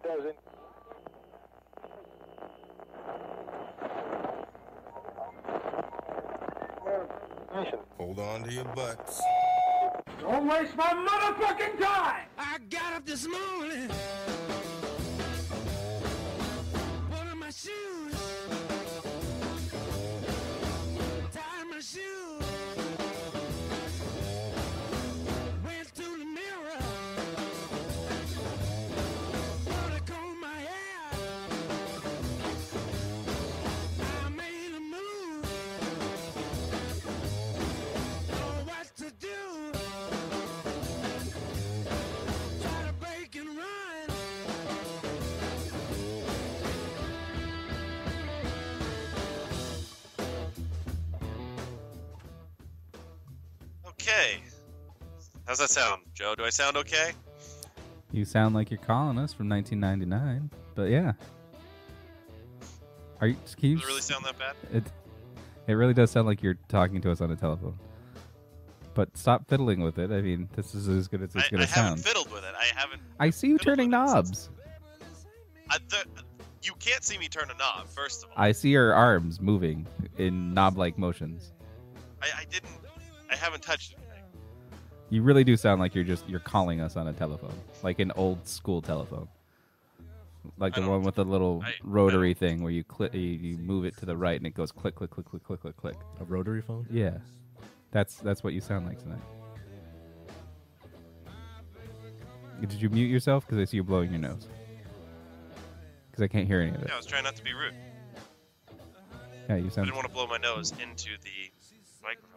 Doesn't. Hold on to your butts. Don't waste my motherfucking time! I got up this morning, put on my shoes, tied my shoes, went to the mirror, wanna comb my hair, I made a move, know what to do. Try to break and run. Okay. How's that sound, Joe? Do I sound okay? You sound like you're calling us from 1999, but yeah. Are you? Can you Does it really sound that bad? It really does sound like you're talking to us on a telephone. But stop fiddling with it. I mean, this is as good as it's going to I haven't sound. fiddled with it. I haven't. I see you fiddled turning with it knobs. You can't see me turn a knob, first of all. I see your arms moving in knob-like motions. I didn't. I haven't touched anything. You really do sound like you're calling us on a telephone, like an old school telephone, like the one with the little rotary thing where you click, you move it to the right and it goes click, click, click, click, click, click, click. A rotary phone? Yeah, that's what you sound like tonight. Did you mute yourself? Because I see you blowing your nose. Because I can't hear any of it. Yeah, I was trying not to be rude. Yeah, you I sound. didn't want to blow my nose into the microphone.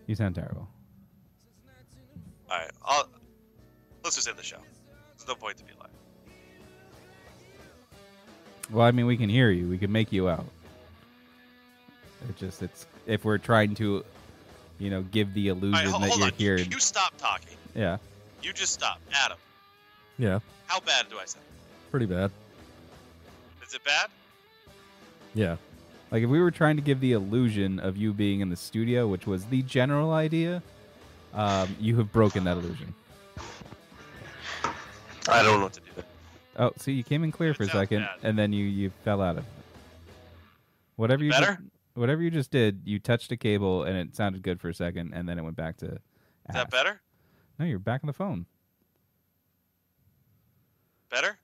You sound terrible. All right, let's just end the show. There's no point to be live. Well, I mean, we can hear you. We can make you out. It's if we're trying to, give the illusion All right, that hold you're on. here. You stop talking. Yeah. You just stop, Adam. Yeah, How bad do I sound? pretty bad. Is it bad? Yeah. Like if we were trying to give the illusion of you being in the studio, which was the general idea, you have broken that illusion. I don't know what to do. Oh, see, you came in clear for a second, bad. and then you fell out of it. Whatever you Better? whatever you just did, you touched a cable, and it sounded good for a second, and then it went back to. Is that better? No, you're back on the phone. Better?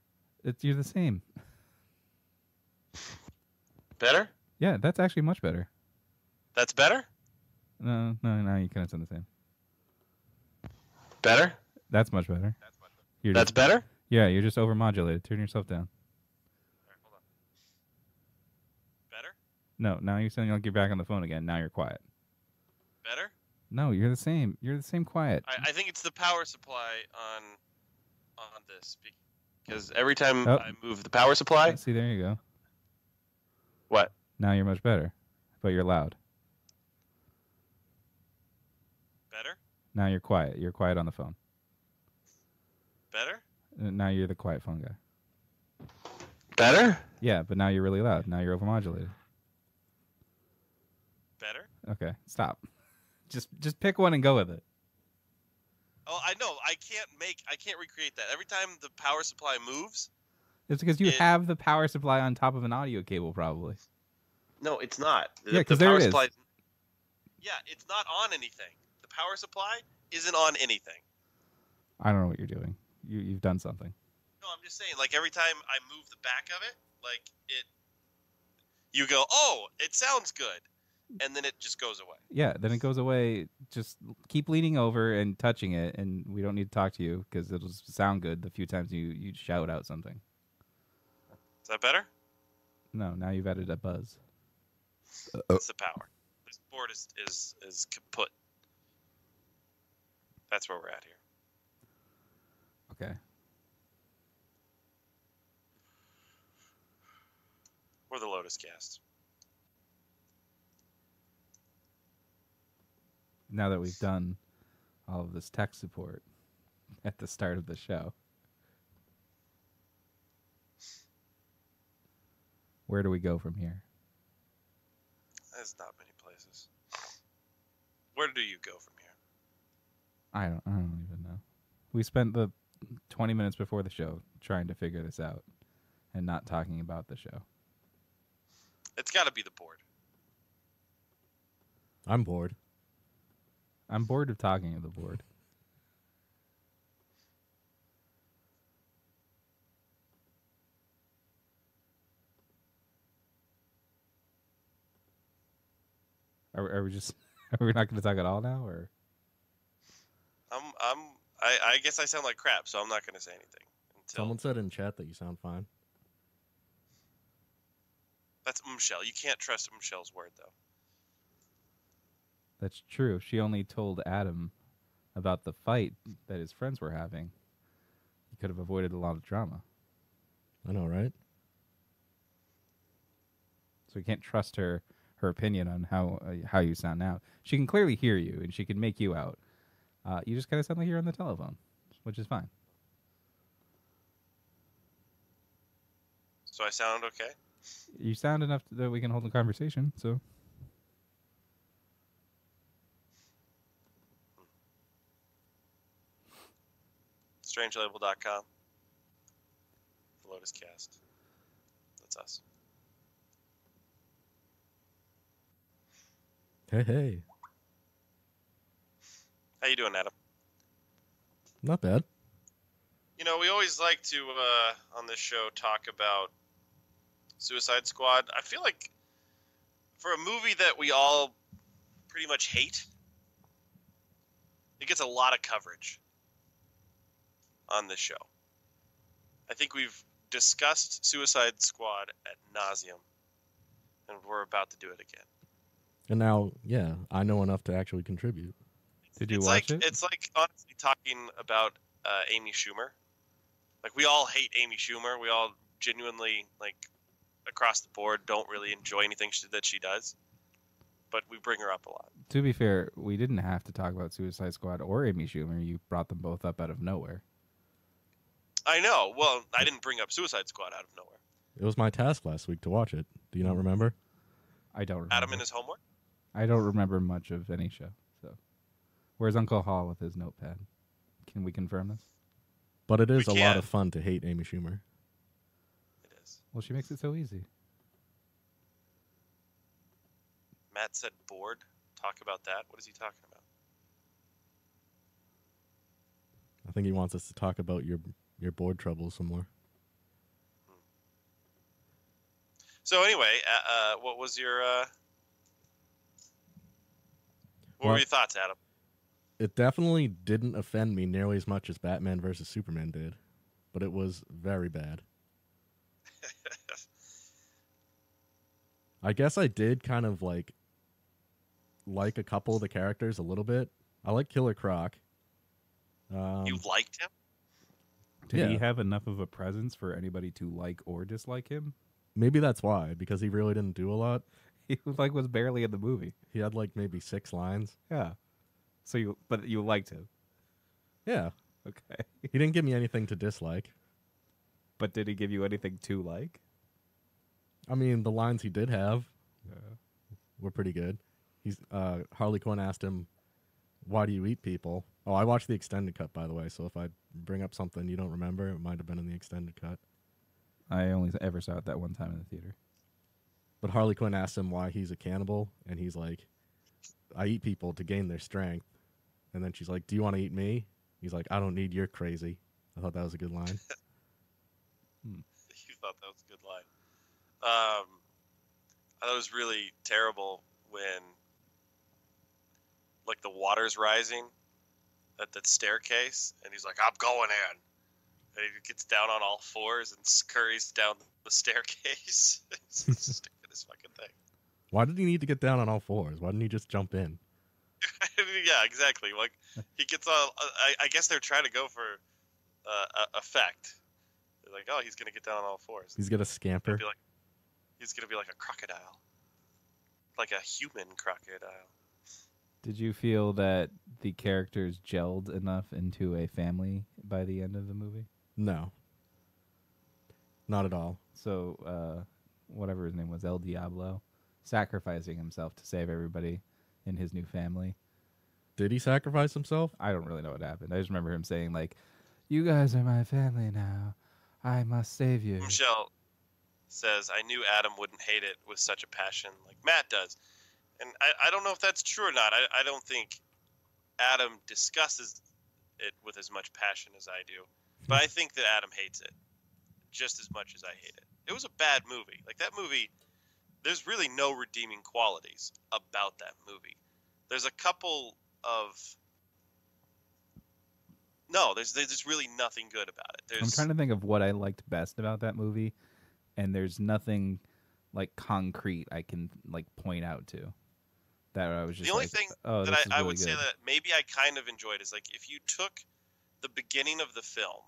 You're the same. Better? Yeah, that's actually much better. That's better? No, you kind of sound the same. Better? That's much better. That's better? Yeah, you're just overmodulated. Turn yourself down. All right, hold on. Better? No, now you're sounding like you're back on the phone again. Now you're quiet. Better? No, you're the same. You're the same quiet. I think it's the power supply on this because every time Oh. I move the power supply. See, there you go. What? Now you're much better, but you're loud. Better? Now you're quiet. You're quiet on the phone. Better? Now you're the quiet phone guy. Better? Yeah, but now you're really loud. Now you're overmodulated. Better? Okay, stop. Just pick one and go with it. Oh, I know. I can't recreate that. Every time the power supply moves. It's because you have the power supply on top of an audio cable, probably. No, it's not. Yeah, because there it is. Supply, yeah, it's not on anything. The power supply isn't on anything. I don't know what you're doing. You've done something. No, I'm just saying. Like every time I move the back of it, like you go, oh, it sounds good, and then it just goes away. Yeah, then it goes away. Just keep leaning over and touching it, and we don't need to talk to you because it'll sound good the few times you shout out something. Is that better? No, now you've added a buzz. It's the power. This board is kaput. That's where we're at here. Okay. We're the Lotus Cast. Now that we've done all of this tech support at the start of the show, where do we go from here? There's not many places. Where do you go from here? I don't even know. We spent the 20 minutes before the show trying to figure this out and not talking about the show. It's got to be the board. I'm bored. I'm bored of talking of the board. Are we just? Are we not going to talk at all now, or? I guess I sound like crap, so I'm not going to say anything until. Someone said in chat that you sound fine. That's Michelle. You can't trust Michelle's word, though. That's true. She only told Adam about the fight that his friends were having. He could have avoided a lot of drama. I know, right? So we can't trust her opinion on how you sound now. She can clearly hear you, and she can make you out. You just kind of sound like you're on the telephone, which is fine. So I sound okay? You sound enough that we can hold a conversation, so... Strangelabel.com. The Lotus Cast. That's us. Hey. How you doing, Adam? Not bad. You know, we always like to, on this show, talk about Suicide Squad. I feel like for a movie that we all pretty much hate, it gets a lot of coverage on this show. I think we've discussed Suicide Squad ad nauseum, and we're about to do it again. And now, yeah, I know enough to actually contribute. Did you It's watch like, it? It's like honestly talking about Amy Schumer. Like, we all hate Amy Schumer. We all genuinely, like, across the board, don't really enjoy anything that she does. But we bring her up a lot. To be fair, we didn't have to talk about Suicide Squad or Amy Schumer. You brought them both up out of nowhere. I know. Well, I didn't bring up Suicide Squad out of nowhere. It was my task last week to watch it. Do you not remember? I don't remember. Adam and his homework? I don't remember much of any show. So, where's Uncle Hall with his notepad? Can we confirm this? But it is We a lot can. of fun to hate Amy Schumer. It is. Well, she makes it so easy. Matt said bored. Talk about that. What is he talking about? I think he wants us to talk about your board troubles some more. So anyway, what was your... what were Well- your thoughts, Adam? It definitely didn't offend me nearly as much as Batman vs. Superman did, but it was very bad. I guess I did kind of like a couple of the characters a little bit. I like Killer Croc. You liked him? Did he Yeah. have enough of a presence for anybody to like or dislike him? Maybe that's why, because he really didn't do a lot. He was barely in the movie. He had like maybe 6 lines. Yeah. So you liked him. Yeah. Okay. He didn't give me anything to dislike. But did he give you anything to like? I mean, the lines he did have were pretty good. He's Harley Quinn asked him, "Why do you eat people?" Oh, I watched the extended cut, by the way, so if I bring up something you don't remember, it might have been in the extended cut. I only ever saw it that one time in the theater. But Harley Quinn asked him why he's a cannibal, and he's like, "I eat people to gain their strength." And then she's like, "Do you want to eat me?" He's like, "I don't need your crazy." I thought that was a good line. You thought that was a good line. I thought it was really terrible when, like, the water's rising at that staircase, and he's like, "I'm going in." And he gets down on all fours and scurries down the staircase. It's the stupidest fucking thing. Why did he need to get down on all fours? Why didn't he just jump in? Yeah, exactly. Like, he gets all... I guess they're trying to go for effect. They're like, oh, he's going to get down on all fours. He's gonna scamper. He's going to be like a crocodile. Like a human crocodile. Did you feel that the characters gelled enough into a family by the end of the movie? No. Not at all. So, whatever his name was, El Diablo, sacrificing himself to save everybody in his new family. Did he sacrifice himself? I don't really know what happened. I just remember him saying, like, You guys are my family now. I must save you. Michelle says, I knew Adam wouldn't hate it with such a passion like Matt does. And I don't know if that's true or not. I don't think Adam discusses it with as much passion as I do. But I think that Adam hates it just as much as I hate it. It was a bad movie. Like, that movie, there's really no redeeming qualities about that movie. There's a couple of... No, there's really nothing good about it. I'm trying to think of what I liked best about that movie, and there's nothing, like, concrete I can, like, point out to. That I was just the only like, thing oh, that this is I really would say good. that maybe I kind of enjoyed is, like, if you took the beginning of the film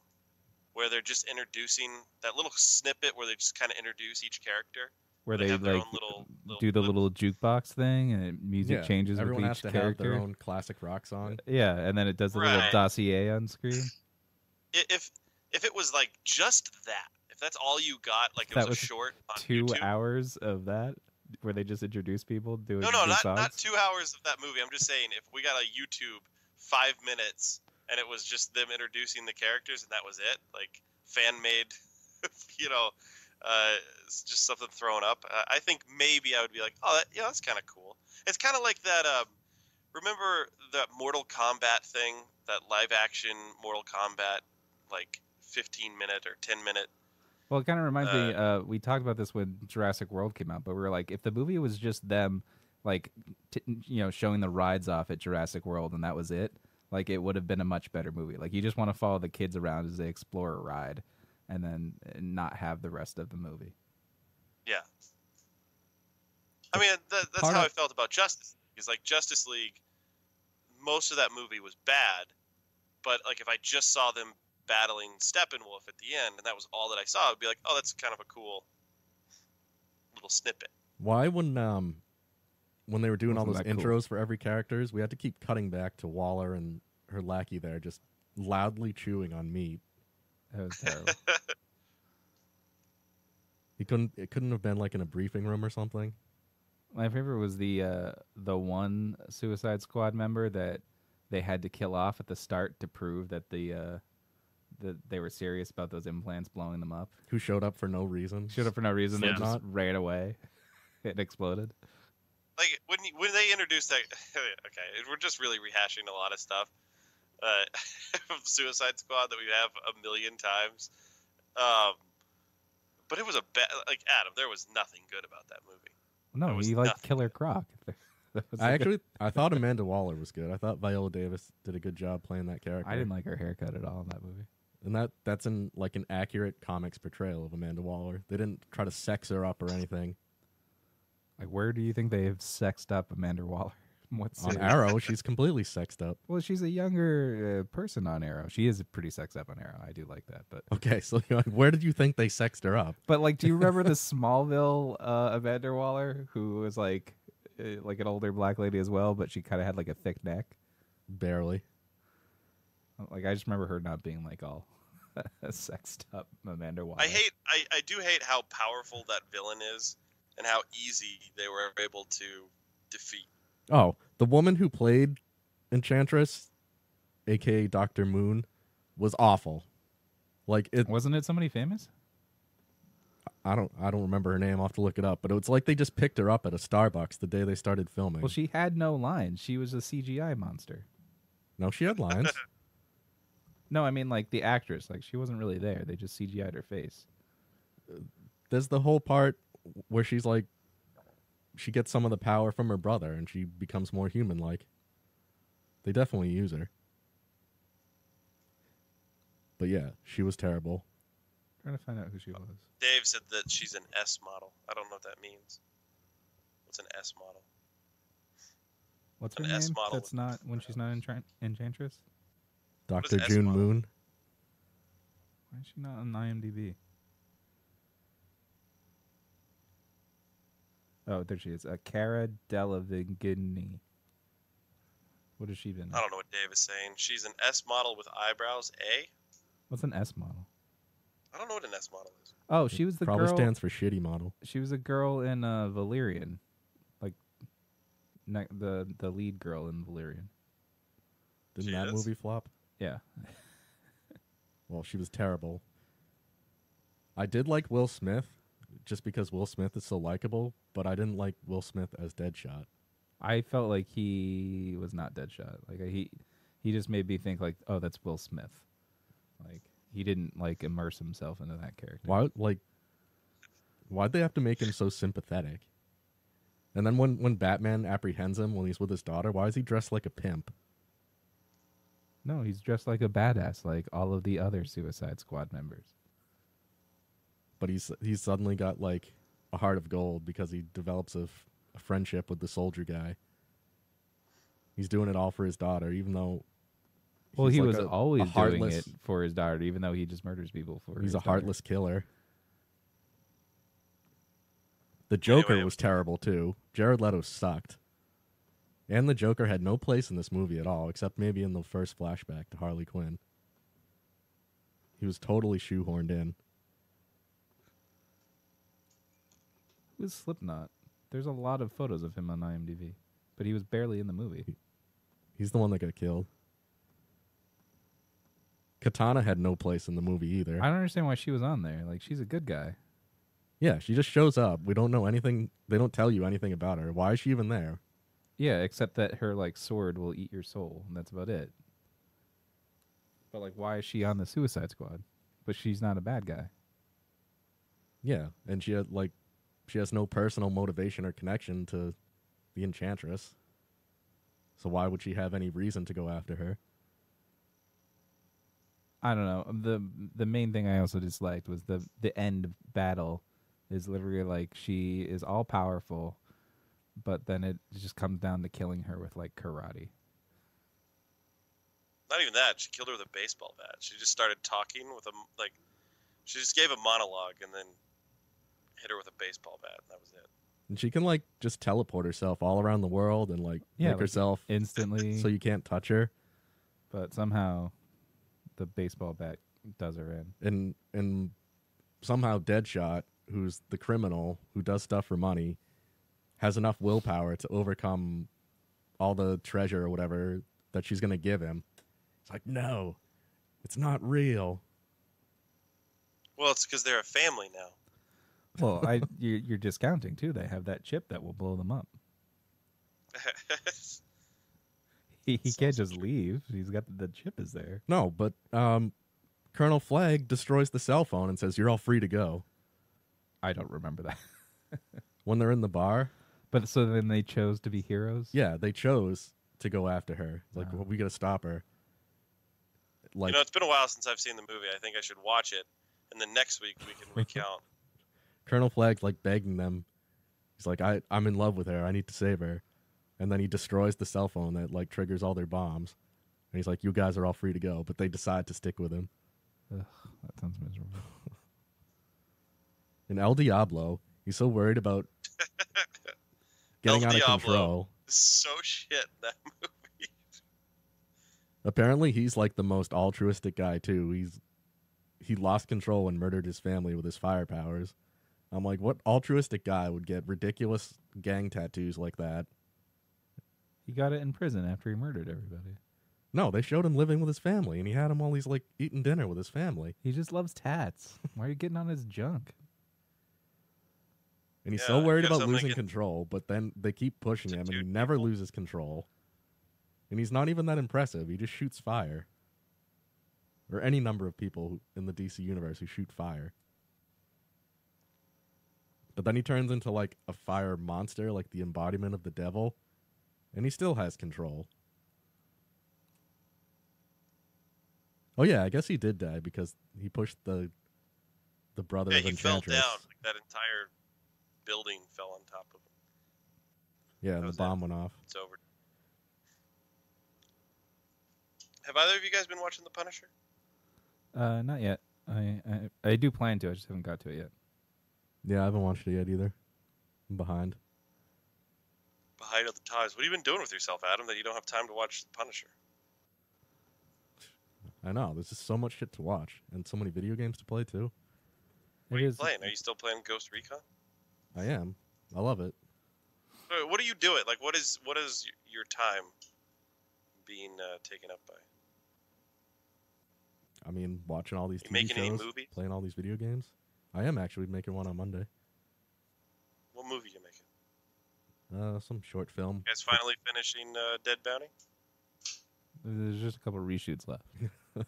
where they're just introducing that little snippet where they just kind of introduce each character, where they have their like own little do the clip. little jukebox thing and music changes Everyone with has each to character. have their own classic rock song. Yeah, and then it does the little Right. dossier on screen. If it was like just that, if that's all you got, like it That was was a short on 2 YouTube. hours of that where they just introduce people doing No, good not songs. 2 hours of that movie. I'm just saying, if we got a YouTube 5 minutes and it was just them introducing the characters and that was it, like fan made, it's just something thrown up. I think maybe I would be like, oh, that's kind of cool. It's kind of like that. Remember that Mortal Kombat thing, that live action Mortal Kombat, like 15-minute or 10-minute. Well, it kind of reminds me. We talked about this when Jurassic World came out, but we were like, if the movie was just them, like, showing the rides off at Jurassic World, and that was it, like, it would have been a much better movie. Like, you just want to follow the kids around as they explore a ride, and then not have the rest of the movie. Yeah. I mean, that's how I felt about Justice League. It's like Justice League, most of that movie was bad, but like if I just saw them battling Steppenwolf at the end, and that was all that I saw, I'd be like, oh, that's kind of a cool little snippet. Why when they were doing all those Wasn't that intros cool? for every characters, we had to keep cutting back to Waller and her lackey there just loudly chewing on meat. That was terrible. It couldn't have been like in a briefing room or something. My favorite was the one Suicide Squad member that they had to kill off at the start to prove that that they were serious about those implants blowing them up. Who showed up for no reason. Showed up for no reason. They Slipknot. just ran away. It exploded. Like when they introduced that, okay, we're just really rehashing a lot of stuff of Suicide Squad that we have a million times. But it was like Adam. There was nothing good about that movie. No, There was he liked nothing. Killer Croc. I thought Amanda Waller was good. I thought Viola Davis did a good job playing that character. I didn't like her haircut at all in that movie. And that's an accurate comics portrayal of Amanda Waller. They didn't try to sex her up or anything. Like, where do you think they have sexed up Amanda Waller? What On series? Arrow, she's completely sexed up. Well, she's a younger person on Arrow. She is pretty sexed up on Arrow. I do like that, but Okay, so where did you think they sexed her up? like, do you remember the Smallville Amanda Waller, who was like an older black lady as well, but she kind of had like a thick neck? Barely. Like, I just remember her not being like all sexed up Amanda Waller. I do hate how powerful that villain is and how easy they were able to defeat. Oh, the woman who played Enchantress, aka Dr. Moon, was awful. Like it Wasn't it somebody famous? I don't remember her name. I'll have to look it up, but it was like they just picked her up at a Starbucks the day they started filming. Well, she had no lines. She was a CGI monster. No, she had lines. No, I mean, like, the actress. Like, she wasn't really there. They just CGI'd her face. There's the whole part where she's like, she gets some of the power from her brother and she becomes more human-like. They definitely use her. But yeah, she was terrible. Trying to find out who she was. Dave said that she's an S model. I don't know what that means. What's an S model? What's her An name? S model That's with not when she's not Enchantress. What Dr. is S June model? Moon. Why is she not on IMDb? Oh, there she is. Cara Delevingne. What has she been? I don't know what Dave is saying. She's an S model with eyebrows. A? What's an S model? I don't know what an S model is. Oh, she was the Probably girl. stands for shitty model. She was a girl in Valerian, like the lead girl in Valerian. Didn't She that is? movie flop? Yeah. Well, she was terrible. I did like Will Smith, just because Will Smith is so likable, but I didn't like Will Smith as Deadshot. I felt like he was not Deadshot. Like he just made me think like, oh, that's Will Smith. Like he didn't like immerse himself into that character. Why'd they have to make him so sympathetic? And then when Batman apprehends him when he's with his daughter, why is he dressed like a pimp? No, he's dressed like a badass, like all of the other Suicide Squad members. But he's suddenly got like a heart of gold because he develops a friendship with the soldier guy. He's doing it all for his daughter, even though. Well, he was always doing it for his daughter, even though he just murders people for. He's his a daughter. heartless killer. The Joker was terrible too. Jared Leto sucked. And the Joker had no place in this movie at all, except maybe in the first flashback to Harley Quinn. He was totally shoehorned in. It was Slipknot. There's a lot of photos of him on IMDb, but he was barely in the movie. He's the one that got killed. Katana had no place in the movie either. I don't understand why she was on there. Like, she's a good guy. Yeah, she just shows up. We don't know anything. They don't tell you anything about her. Why is she even there? Yeah, except that her like sword will eat your soul, and that's about it. But like, why is she on the Suicide Squad? But she's not a bad guy. Yeah, and she has no personal motivation or connection to the Enchantress. So why would she have any reason to go after her? I don't know. The main thing I also disliked was the end battle is literally like she is all powerful, but then it just comes down to killing her with like karate. Not even that. She killed her with a baseball bat. She just started talking with she just gave a monologue and then hit her with a baseball bat. And that was it. And she can like just teleport herself all around the world and make like herself instantly, so you can't touch her. But somehow the baseball bat does her in. And somehow Deadshot, who's the criminal who does stuff for money, has enough willpower to overcome all the treasure or whatever that she's going to give him. It's like, no, it's not real. Well, it's because they're a family now. Well, you're discounting too. They have that chip that will blow them up. He can't just leave. He's got the chip is there. No, but Colonel Flagg destroys the cell phone and says, "You're all free to go." I don't remember that. When they're in the bar. But so then they chose to be heroes? Yeah, they chose to go after her. Like, well, we got to stop her. Like, it's been a while since I've seen the movie. I think I should watch it, and then next week we can recount. Colonel Flagg's like begging them. He's like, I'm in love with her. I need to save her. And then he destroys the cell phone that like triggers all their bombs. And he's like, you guys are all free to go. But they decide to stick with him. Ugh, that sounds miserable. And El Diablo, he's so worried about getting out of control. Is so shit in that movie. Apparently, he's like the most altruistic guy too. He lost control and murdered his family with his fire powers. I'm like, what altruistic guy would get ridiculous gang tattoos like that? He got it in prison after he murdered everybody. No, they showed him living with his family, and he had him while he's like eating dinner with his family. He just loves tats. Why are you getting on his junk? And he's so worried about losing control, but then they keep pushing him, and he never loses control. And he's not even that impressive. He just shoots fire. Or any number of people in the DC universe who shoot fire. But then he turns into like a fire monster, like the embodiment of the devil, and he still has control. Oh yeah, I guess he did die because he pushed the brother of Enchantress. He fell down. Like that entire building fell on top of him. Yeah, and the bomb went off. It's over. Have either of you guys been watching The Punisher? Not yet. I do plan to. I just haven't got to it yet. Yeah, I haven't watched it yet either. I'm behind. Behind of the times. What have you been doing with yourself, Adam, that you don't have time to watch The Punisher? I know. There's just so much shit to watch and so many video games to play too. What are you playing? Are you still playing Ghost Recon? I am. I love it. What do you do it? Like, what is your time being taken up by? I mean, watching all these You TV making any shows, movies? playing all these video games. I am actually making one on Monday. What movie you making? Some short film. You guys finally finishing Dead Bounty? There's just a couple reshoots left. I'm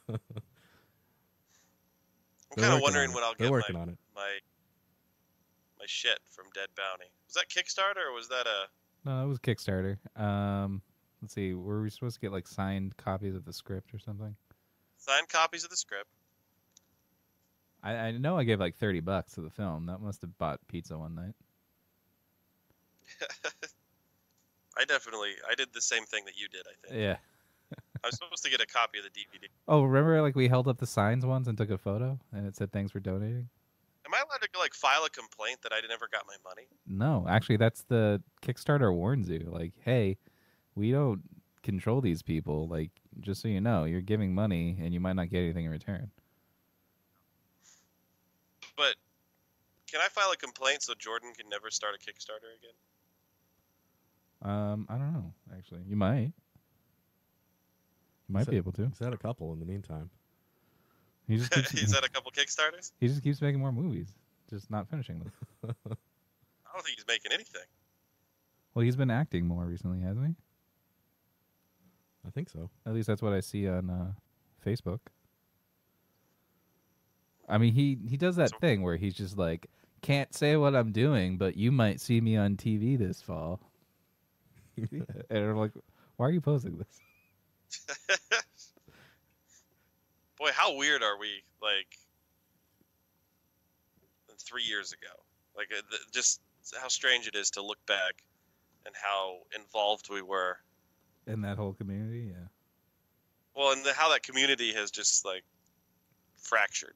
They're kind of working wondering on it. when I'll They're get working on it. my shit from Dead Bounty. Was that Kickstarter or was that a? No, it was Kickstarter. Let's see. Were we supposed to get like signed copies of the script or something? Signed copies of the script. I know I gave like $30 to the film. That must have bought pizza one night. I did the same thing that you did, I think. Yeah. I was supposed to get a copy of the DVD. Oh, remember like we held up the signs once and took a photo and it said thanks for donating? Am I allowed to like file a complaint that I never got my money? No, actually that's the Kickstarter warns you. Like, hey, we don't control these people. Like, just so you know, you're giving money and you might not get anything in return. But can I file a complaint so Jordan can never start a Kickstarter again? I don't know, actually. You might. You might be able to. He's had a couple in the meantime. He just keeps, He's had a couple Kickstarters? he just keeps making more movies, just not finishing them. I don't think he's making anything. Well, he's been acting more recently, hasn't he? I think so. At least that's what I see on Facebook. I mean, he does that thing where he's just like, can't say what I'm doing, but you might see me on TV this fall. And I'm like, why are you posting this? Boy, how weird are we, like, 3 years ago? Like, just how strange it is to look back and how involved we were. In that whole community, yeah. Well, and how that community has just, like, fractured.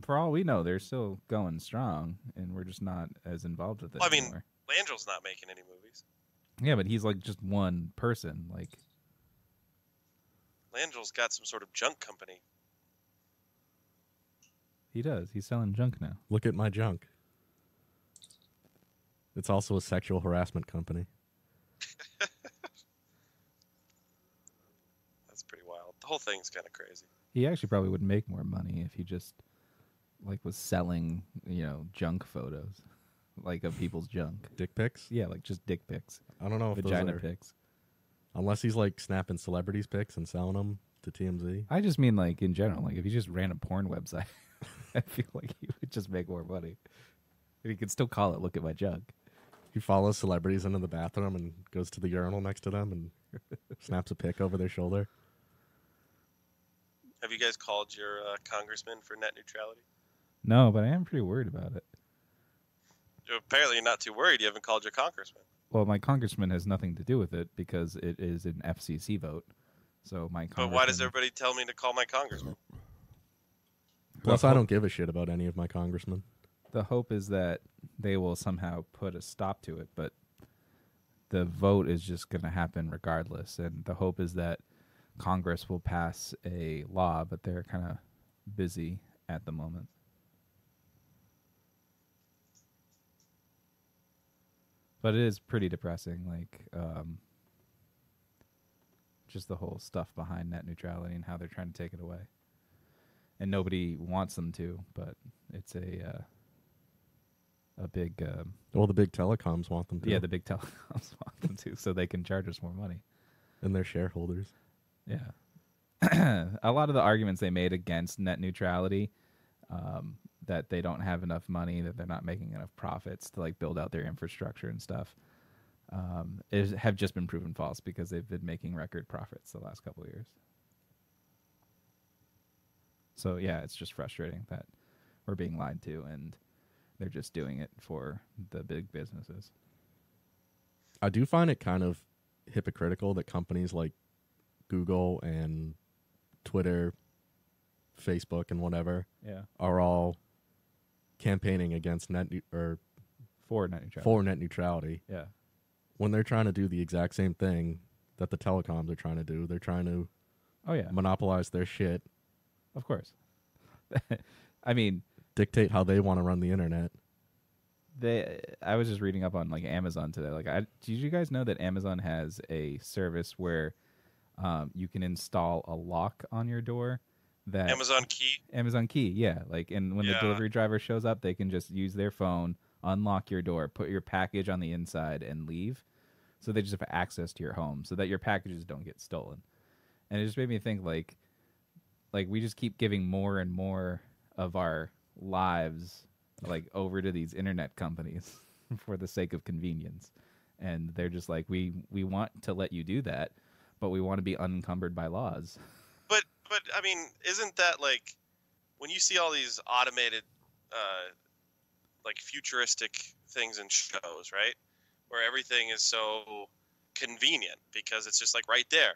For all we know, they're still going strong, and we're just not as involved with it Well, I mean, anymore. Langel's not making any movies. Yeah, but he's like just one person. Like, Langel's got some sort of junk company. he does. He's selling junk now. Look at my junk. It's also a sexual harassment company. That's pretty wild. The whole thing's kind of crazy. He actually probably would make more money if he just like was selling, junk photos, like of people's junk. Dick pics? Yeah, like just dick pics, I don't know if vagina those are, pics. unless he's like snapping celebrities pics and selling them to TMZ. I just mean like in general, like if he just ran a porn website, I feel like he would just make more money. And he could still call it "Look at my junk." He follows celebrities into the bathroom and goes to the urinal next to them and snaps a pic over their shoulder. Have you guys called your congressman for net neutrality? No, but I am pretty worried about it. Apparently you're not too worried. You haven't called your congressman. Well, my congressman has nothing to do with it because it is an FCC vote. So my But why does everybody tell me to call my congressman? Plus, I don't give a shit about any of my congressmen. The hope is that they will somehow put a stop to it, but the vote is just going to happen regardless. And the hope is that Congress will pass a law, but they're kind of busy at the moment. But it is pretty depressing, like just the whole stuff behind net neutrality and how they're trying to take it away. And nobody wants them to, but it's a big... Well, the big telecoms want them to. Yeah, the big telecoms want them to, so they can charge us more money. And their shareholders. Yeah. A lot of the arguments they made against net neutrality, that they don't have enough money, that they're not making enough profits to like build out their infrastructure and stuff, have just been proven false because they've been making record profits the last couple of years. So yeah, it's just frustrating that we're being lied to and they're just doing it for the big businesses. I do find it kind of hypocritical that companies like Google and Twitter, Facebook, and whatever are all campaigning against for net neutrality. For net neutrality. Yeah. When they're trying to do the exact same thing that the telecoms are trying to do. They're trying to monopolize their shit. Of course. I mean, dictate how they want to run the internet. I was just reading up on like Amazon today. Like, did you guys know that Amazon has a service where you can install a lock on your door that Amazon Key. Amazon Key, yeah. Like, and when the Yeah. delivery driver shows up, they can just use their phone, unlock your door, put your package on the inside, and leave. So they just have access to your home, so that your packages don't get stolen. And it just made me think, like we just keep giving more and more of our lives, like, over to these internet companies for the sake of convenience. And they're just like, we want to let you do that, but we want to be unencumbered by laws. But I mean, isn't that like when you see all these automated, like futuristic things in shows, right? Where everything is so convenient because it's just like right there.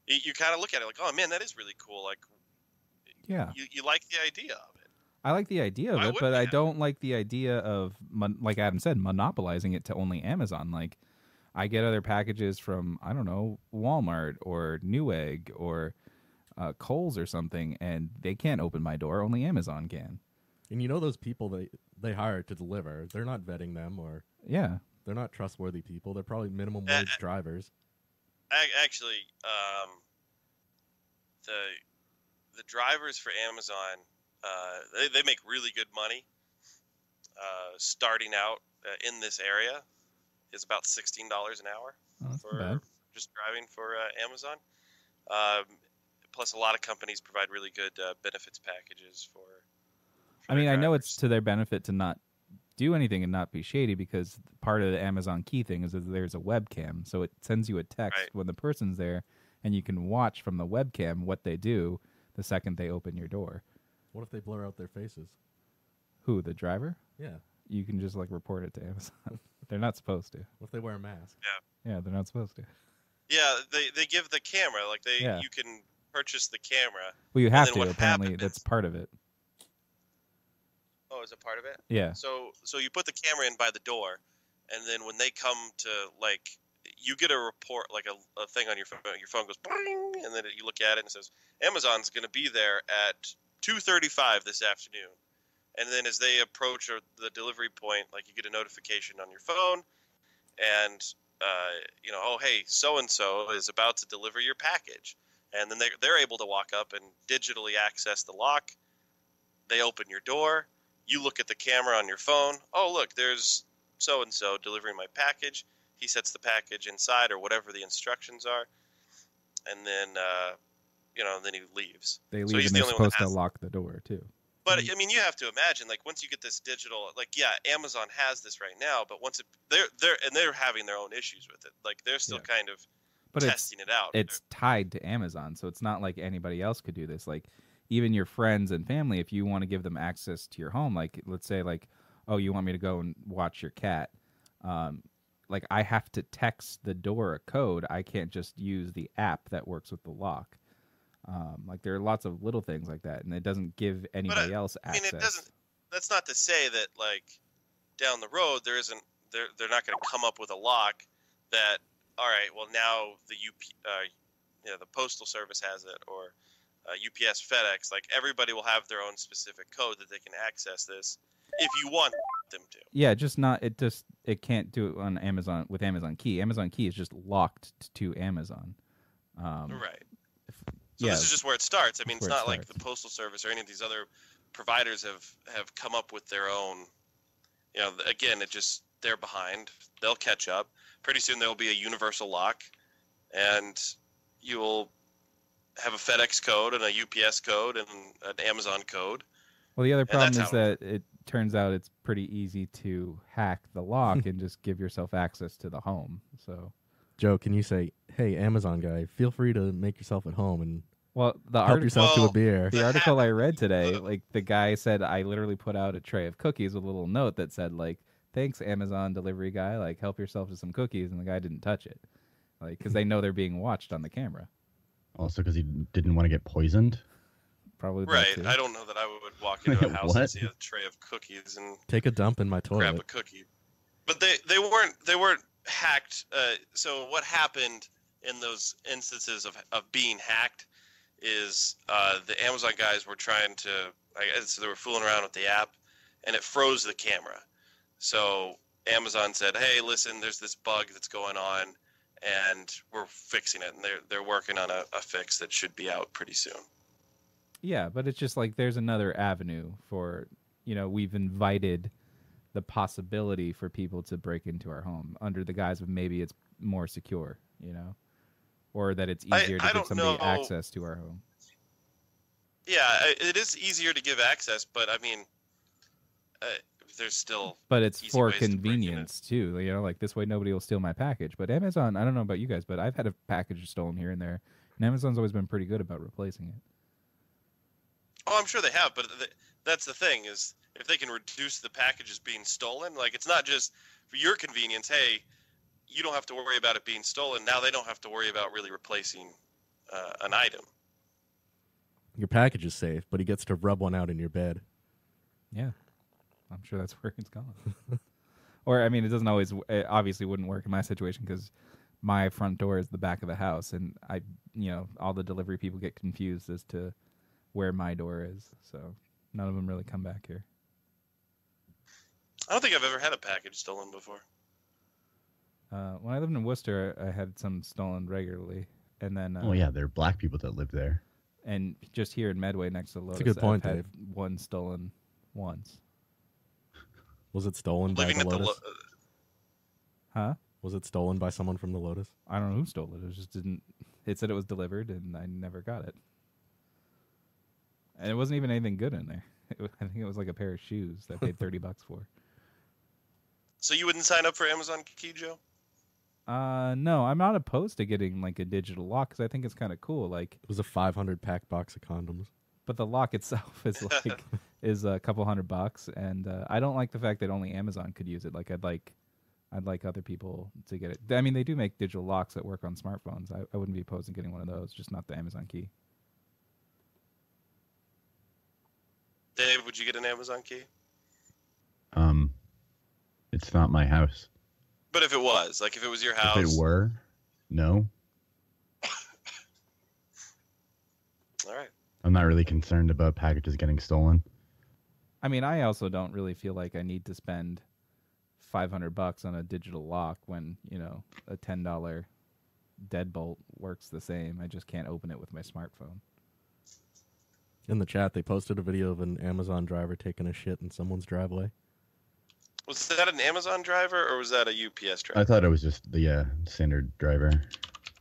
You kind of look at it like, oh man, that is really cool. Like, Yeah. You like the idea of it. I like the idea of Why it, but wouldn't I you? don't like the idea of, like Adam said, monopolizing it to only Amazon. Like, I get other packages from, I don't know, Walmart or Newegg or Kohl's or something, and they can't open my door. Only Amazon can. And you know those people they hire to deliver, they're not vetting them, or Yeah. they're not trustworthy people. They're probably minimum wage drivers. Actually, the drivers for Amazon, they make really good money. Starting out in this area is about $16 an hour Oh, that's not for bad. just driving for Amazon. Plus, a lot of companies provide really good benefits packages for I mean, their I know drivers. it's to their benefit to not do anything and not be shady, because part of the Amazon Key thing is that there's a webcam, so it sends you a text Right. when the person's there, and you can watch from the webcam what they do the second they open your door. What if they blur out their faces? Who, the driver? Yeah. You can just like report it to Amazon. They're not supposed to. What if they wear a mask? Yeah, they're not supposed to. Yeah, they give the camera like Yeah. you can purchase the camera. Well, you have then to. what Apparently, happens- that's part of it. Oh, is it part of it? Yeah. So you put the camera in by the door, and then when they come to, like, you get a report, like a thing on your phone. Your phone goes bing, and then you look at it and it says Amazon's going to be there at 2:35 this afternoon. And then as they approach the delivery point, like, you get a notification on your phone, and oh hey, so and so is about to deliver your package, and then they're able to walk up and digitally access the lock. They open your door. You look at the camera on your phone. Oh, look, there's so-and-so delivering my package. He sets the package inside or whatever the instructions are. And then, then he leaves. They So leave he's and the they're only one supposed that to has- lock the door, too. But, I mean, you have to imagine, like, once you get this digital, like, yeah, Amazon has this right now, but once they're having their own issues with it. Like, they're still kind of But testing it out. it's tied to Amazon, so it's not like anybody else could do this. Like, even your friends and family, if you want to give them access to your home, like, let's say, like, oh, you want me to go and watch your cat, like, I have to text the door a code. I can't just use the app that works with the lock. Like, there are lots of little things like that, and it doesn't give anybody else I mean, access. it doesn't. That's not to say that, like, down the road they're not going to come up with a lock that, all right, well, now the postal service has it, or UPS, FedEx. Like, everybody will have their own specific code that they can access this if you want them to. Yeah, just not. It can't do it on Amazon with Amazon Key. Amazon Key is just locked to Amazon. Right. So yeah, this is just where it starts. I mean, it's where it not like starts. the Postal Service or any of these other providers have come up with their own. Again, they're behind. They'll catch up. Pretty soon there will be a universal lock, and you will have a FedEx code and a UPS code and an Amazon code. Well, the other problem that's is that it turns out it's pretty easy to hack the lock and just give yourself access to the home. So, Joe, can you say, "Hey, Amazon guy, feel free to make yourself at home and well, the help yourself to a Well, beer"? the article I read today, like, the guy said, I literally put out a tray of cookies with a little note that said, like, thanks, Amazon delivery guy, like, help yourself to some cookies, and the guy didn't touch it, like, because they know they're being watched on the camera. Also, because he didn't want to get poisoned. Probably that Right. too. I don't know that I would walk into a house and What? see a tray of cookies and Take a dump in my grab toilet. a cookie. But they weren't hacked. So what happened in those instances of being hacked is the Amazon guys were trying to, I guess they were fooling around with the app, and it froze the camera. So Amazon said, "Hey, listen, there's this bug that's going on, and we're fixing it." And they're working on a fix that should be out pretty soon. Yeah, but it's just like there's another avenue for, we've invited the possibility for people to break into our home under the guise of maybe it's more secure, or that it's easier to give somebody access to our home. Yeah, it is easier to give access, but I mean, there's still. But it's for convenience too. Like this way nobody will steal my package. But Amazon, I don't know about you guys, but I've had a package stolen here and there, and Amazon's always been pretty good about replacing it. Oh, I'm sure they have, but that's the thing is if they can reduce the packages being stolen, like it's not just for your convenience. Hey, you don't have to worry about it being stolen. Now they don't have to worry about really replacing an item. Your package is safe, but he gets to rub one out in your bed. Yeah, I'm sure that's where it's gone. Or, I mean, it doesn't always, it obviously wouldn't work in my situation because my front door is the back of the house, and all the delivery people get confused as to where my door is. So none of them really come back here. I don't think I've ever had a package stolen before. When I lived in Worcester, I had some stolen regularly, and then. Oh yeah, there are black people that live there. And just here in Medway, next to Lotus, that's a good point, I've had Dave. one stolen once. Was it stolen by the Lotus? Huh? Was it stolen by someone from the Lotus? I don't know who stole it. It just didn't. It said it was delivered, and I never got it. And it wasn't even anything good in there. I think it was like a pair of shoes that I paid $30 for. So you wouldn't sign up for Amazon Key, Joe? No, I'm not opposed to getting like a digital lock because I think it's kind of cool. Like it was a 500 pack box of condoms. But the lock itself is like is a couple $100, and I don't like the fact that only Amazon could use it. Like I'd like other people to get it. I mean, they do make digital locks that work on smartphones. I wouldn't be opposed to getting one of those, just not the Amazon key. Dave, would you get an Amazon key? It's not my house. But if it was, like if it was your house. If it were, no. All right. I'm not really concerned about packages getting stolen. I mean, I also don't really feel like I need to spend $500 on a digital lock when, a $10 deadbolt works the same. I just can't open it with my smartphone. In the chat, they posted a video of an Amazon driver taking a shit in someone's driveway. Was that an Amazon driver or was that a UPS driver? I thought it was just the standard driver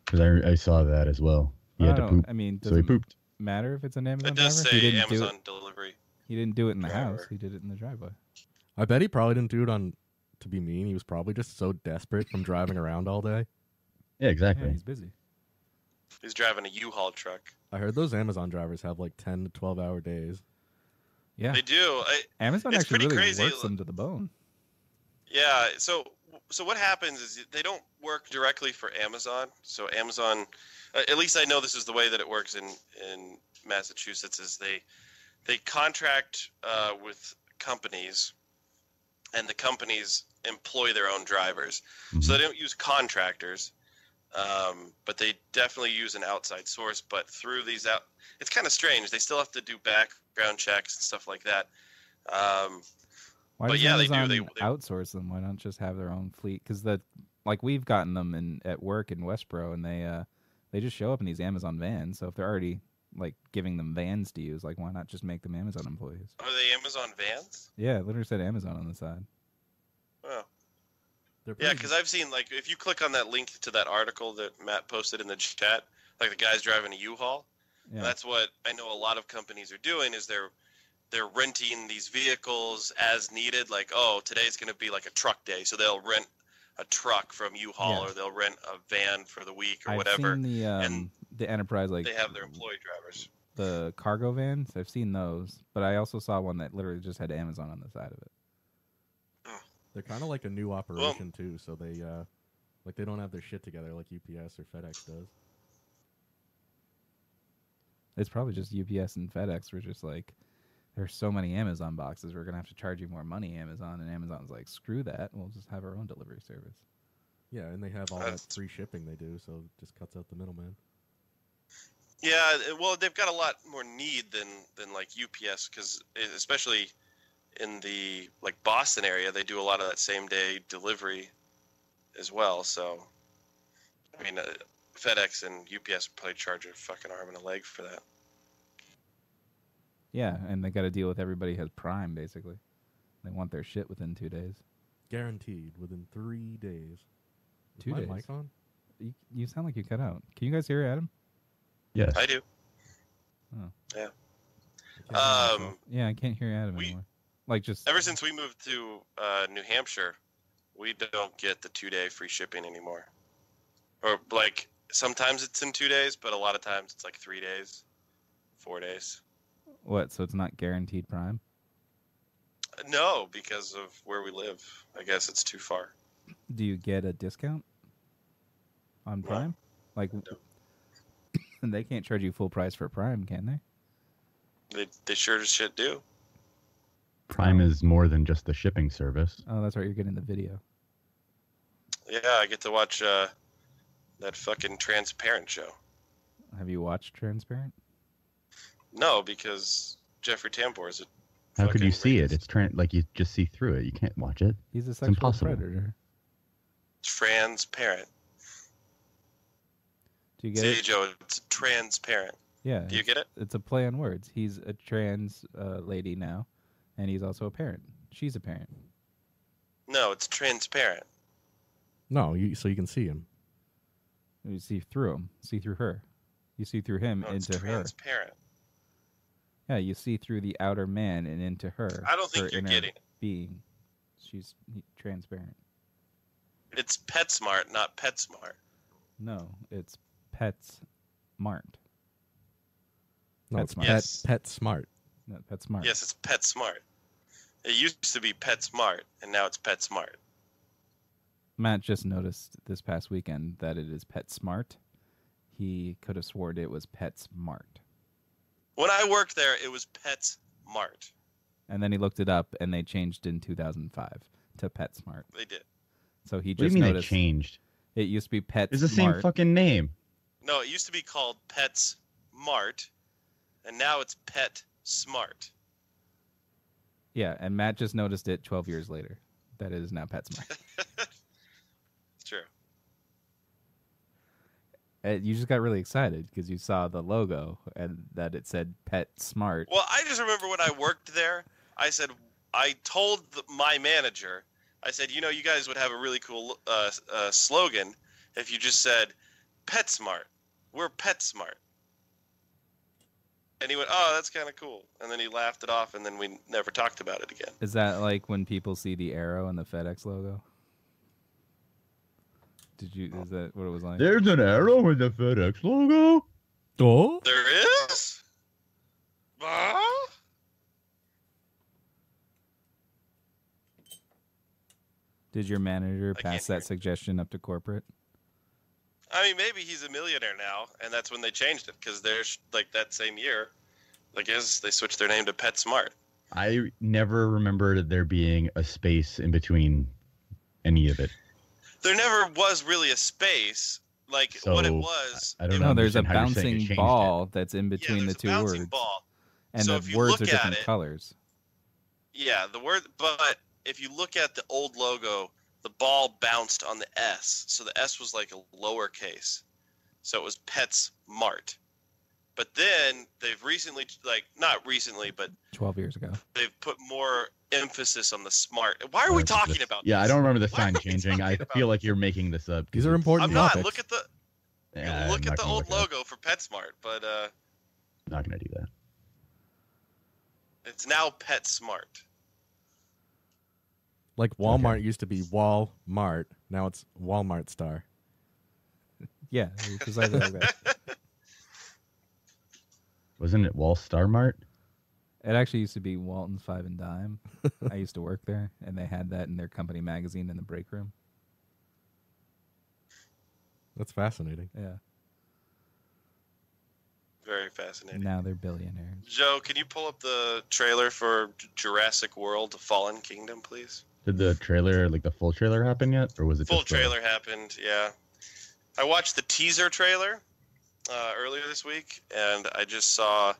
because I saw that as well. He had to poop. I mean, so he pooped. Matter if it's an Amazon driver? It does driver? say Amazon delivery. He didn't do it in the house. He did it in the driveway. I bet he probably didn't do it to be mean. He was probably just so desperate from driving around all day. Yeah, exactly. Yeah, he's busy. He's driving a U-Haul truck. I heard those Amazon drivers have like 10 to 12-hour days. Yeah. They do. Amazon it's actually pretty really crazy. works them to the bone. Yeah, so what happens is they don't work directly for Amazon. So Amazon, at least I know this is the way that it works in Massachusetts, is they contract with companies, and the companies employ their own drivers. Mm-hmm. So they don't use contractors, but they definitely use an outside source. But through these it's kind of strange. They still have to do background checks and stuff like that. Why does Amazon outsource them? Why not just have their own fleet? Because we've gotten them at work in Westboro, and they just show up in these Amazon vans. So if they're already like giving them vans to use, like why not just make them Amazon employees? Are they Amazon vans? Yeah, it literally said Amazon on the side. Oh. Yeah, because I've seen like if you click on that link to that article that Matt posted in the chat, like the guy's driving a U-Haul. Yeah. That's what I know a lot of companies are doing is they're renting these vehicles as needed. Like, oh, today's going to be like a truck day, so they'll rent a truck from U-Haul or they'll rent a van for the week or whatever. I've seen and the Enterprise, like they have their employee drivers. The cargo vans, I've seen those, but I also saw one that literally just had Amazon on the side of it. They're kind of like a new operation too, so they don't have their shit together like UPS or FedEx does. It's probably just UPS and FedEx were just like, there's so many Amazon boxes, we're going to have to charge you more money, Amazon. And Amazon's like, screw that. We'll just have our own delivery service. Yeah, and they have all that free shipping they do, so it just cuts out the middleman. Yeah, well, they've got a lot more need than like UPS, because especially in the like Boston area, they do a lot of that same-day delivery as well. So, I mean, FedEx and UPS probably charge a fucking arm and a leg for that. Yeah, and they got to deal with everybody who has Prime, basically. They want their shit within 2 days. Guaranteed within 3 days. Is 2 my days. mic on? You sound like you cut out. Can you guys hear Adam? Yes. I do. Oh. Yeah. Yeah, I can't hear Adam anymore. Like just ever since we moved to New Hampshire, we don't get the 2-day free shipping anymore. Or like sometimes it's in 2 days, but a lot of times it's like 3 days, 4 days. What? So it's not guaranteed Prime? No, because of where we live. I guess it's too far. Do you get a discount on Prime? Like, and they can't charge you full price for Prime, can they? They sure as shit do. Prime is more than just the shipping service. Oh, that's right. You're getting the video. Yeah, I get to watch that fucking Transparent show. Have you watched Transparent? No, because Jeffrey Tambor is a How could you see rapist. it? It's like you just see through it. You can't watch it. He's a It's sexual impossible. predator. Transparent. Do you get See, it? Joe, it's transparent. Yeah. Do you get it? It's a play on words. He's a trans lady now, and he's also a parent. She's a parent. No, it's transparent. No, so you can see him. You see through him. See through her. You see through him No, it's into her. transparent. Yeah, you see through the outer man and into her. I don't think her you're inner getting it. being. She's transparent. It's PetSmart, not PetSmart. No, it's Pets Mart. No, it's PetSmart. Yes. Pet Smart. No, PetSmart. Yes, it's PetSmart. It used to be PetSmart, and now it's PetSmart. Matt just noticed this past weekend that it is PetSmart. He could have sworn it was PetSmart. When I worked there, it was PetSmart. And then he looked it up, and they changed in 2005 to PetSmart. They did. So he What do you just mean they noticed changed? it used to be PetSmart. It's the same fucking name. No, it used to be called PetSmart, and now it's PetSmart. Yeah, and Matt just noticed it 12 years later. That it is now PetSmart. It's true. You just got really excited because you saw the logo and that it said PetSmart. Well, I just remember when I worked there, I told my manager, I said, you know, you guys would have a really cool slogan if you just said, PetSmart. We're PetSmart. And he went, oh, that's kind of cool. And then he laughed it off, and then we never talked about it again. Is that like when people see the arrow and the FedEx logo? Is that what it was like? There's an arrow with the FedEx logo. Oh? There is? Did your manager I pass can't that hear. suggestion up to corporate? I mean, maybe he's a millionaire now, and that's when they changed it, because there's, like, that same year, I guess they switched their name to PetSmart. I never remembered there being a space in between any of it. There never was really a space. Like, So, what it was... I don't No, there's a understand how you're saying it bouncing changed ball it. that's in between the there's a two bouncing words. ball. And So the if you words look are at different it- colors. Yeah, but if you look at the old logo, the ball bounced on the S. So the S was like a lowercase. So it was PetSmart. But then they've recently, like, not recently, but 12 years ago. they've put more emphasis on the smart. Why are we talking about Yeah, this? I don't remember the Why sign are we changing. I talking about feel like you're making this up. These are important I'm not. topics. Look at the Yeah, I'm look not at the gonna old look it up. logo for PetSmart, but I'm not going to do that. it's now PetSmart. Like Walmart used to be Walmart. Now it's Walmart Star. Yeah, precisely like that. Wasn't it Wall Star Mart? It actually used to be Walton's Five and Dime. I used to work there, and they had that in their company magazine in the break room. That's fascinating. Yeah. Very fascinating. Now they're billionaires. Joe, can you pull up the trailer for Jurassic World: Fallen Kingdom, please? Did the trailer, like the full trailer, happen yet, or was it Full just the- trailer happened, yeah. I watched the teaser trailer earlier this week, and I just saw